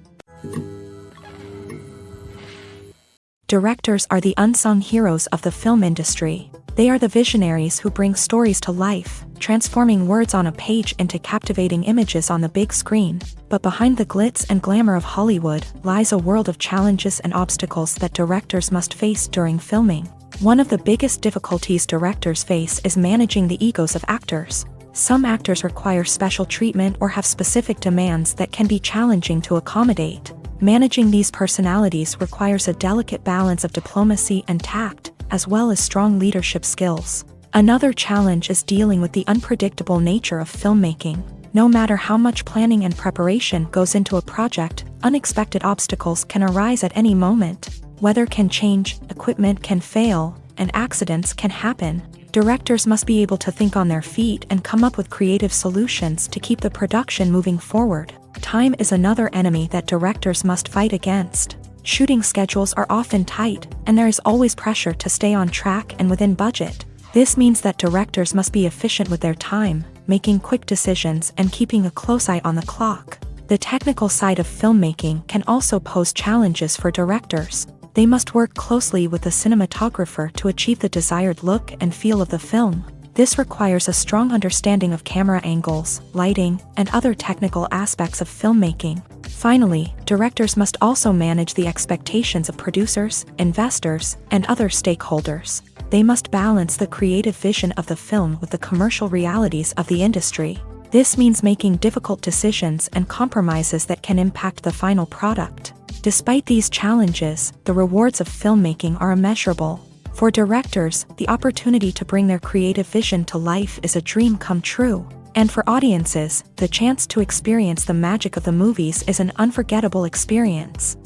Directors are the unsung heroes of the film industry. They are the visionaries who bring stories to life, transforming words on a page into captivating images on the big screen. But behind the glitz and glamour of Hollywood lies a world of challenges and obstacles that directors must face during filming. One of the biggest difficulties directors face is managing the egos of actors. Some actors require special treatment or have specific demands that can be challenging to accommodate. Managing these personalities requires a delicate balance of diplomacy and tact, as well as strong leadership skills. Another challenge is dealing with the unpredictable nature of filmmaking. No matter how much planning and preparation goes into a project, unexpected obstacles can arise at any moment. Weather can change, equipment can fail, and accidents can happen. Directors must be able to think on their feet and come up with creative solutions to keep the production moving forward. Time is another enemy that directors must fight against. Shooting schedules are often tight, and there is always pressure to stay on track and within budget. This means that directors must be efficient with their time, making quick decisions and keeping a close eye on the clock. The technical side of filmmaking can also pose challenges for directors. They must work closely with the cinematographer to achieve the desired look and feel of the film. This requires a strong understanding of camera angles, lighting, and other technical aspects of filmmaking. Finally, directors must also manage the expectations of producers, investors, and other stakeholders. They must balance the creative vision of the film with the commercial realities of the industry. This means making difficult decisions and compromises that can impact the final product. Despite these challenges, the rewards of filmmaking are immeasurable. For directors, the opportunity to bring their creative vision to life is a dream come true. And for audiences, the chance to experience the magic of the movies is an unforgettable experience.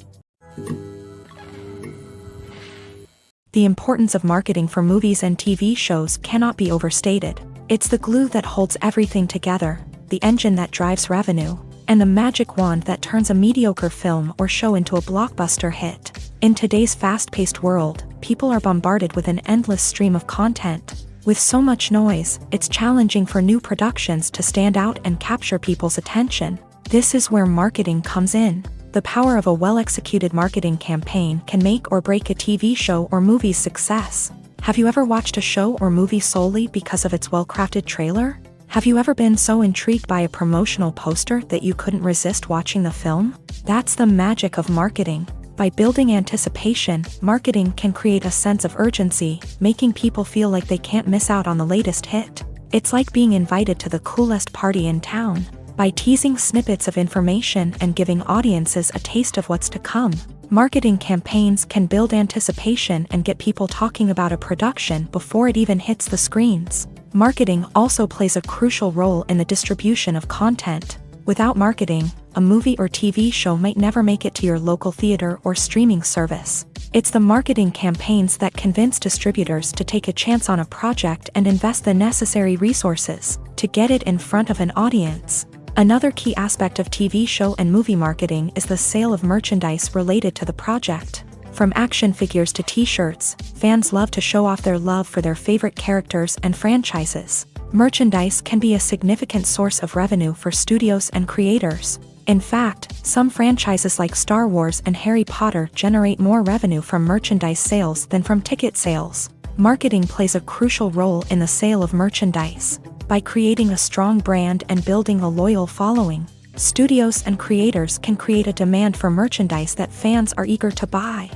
The importance of marketing for movies and TV shows cannot be overstated. It's the glue that holds everything together, the engine that drives revenue, and the magic wand that turns a mediocre film or show into a blockbuster hit. In today's fast-paced world, people are bombarded with an endless stream of content. With so much noise, it's challenging for new productions to stand out and capture people's attention. This is where marketing comes in. The power of a well-executed marketing campaign can make or break a TV show or movie's success. Have you ever watched a show or movie solely because of its well-crafted trailer? Have you ever been so intrigued by a promotional poster that you couldn't resist watching the film? That's the magic of marketing. By building anticipation, marketing can create a sense of urgency, making people feel like they can't miss out on the latest hit. It's like being invited to the coolest party in town. By teasing snippets of information and giving audiences a taste of what's to come, marketing campaigns can build anticipation and get people talking about a production before it even hits the screens. Marketing also plays a crucial role in the distribution of content. Without marketing, a movie or TV show might never make it to your local theater or streaming service. It's the marketing campaigns that convince distributors to take a chance on a project and invest the necessary resources to get it in front of an audience. Another key aspect of TV show and movie marketing is the sale of merchandise related to the project. From action figures to t-shirts, fans love to show off their love for their favorite characters and franchises. Merchandise can be a significant source of revenue for studios and creators. In fact, some franchises like Star Wars and Harry Potter generate more revenue from merchandise sales than from ticket sales. Marketing plays a crucial role in the sale of merchandise. By creating a strong brand and building a loyal following, studios and creators can create a demand for merchandise that fans are eager to buy.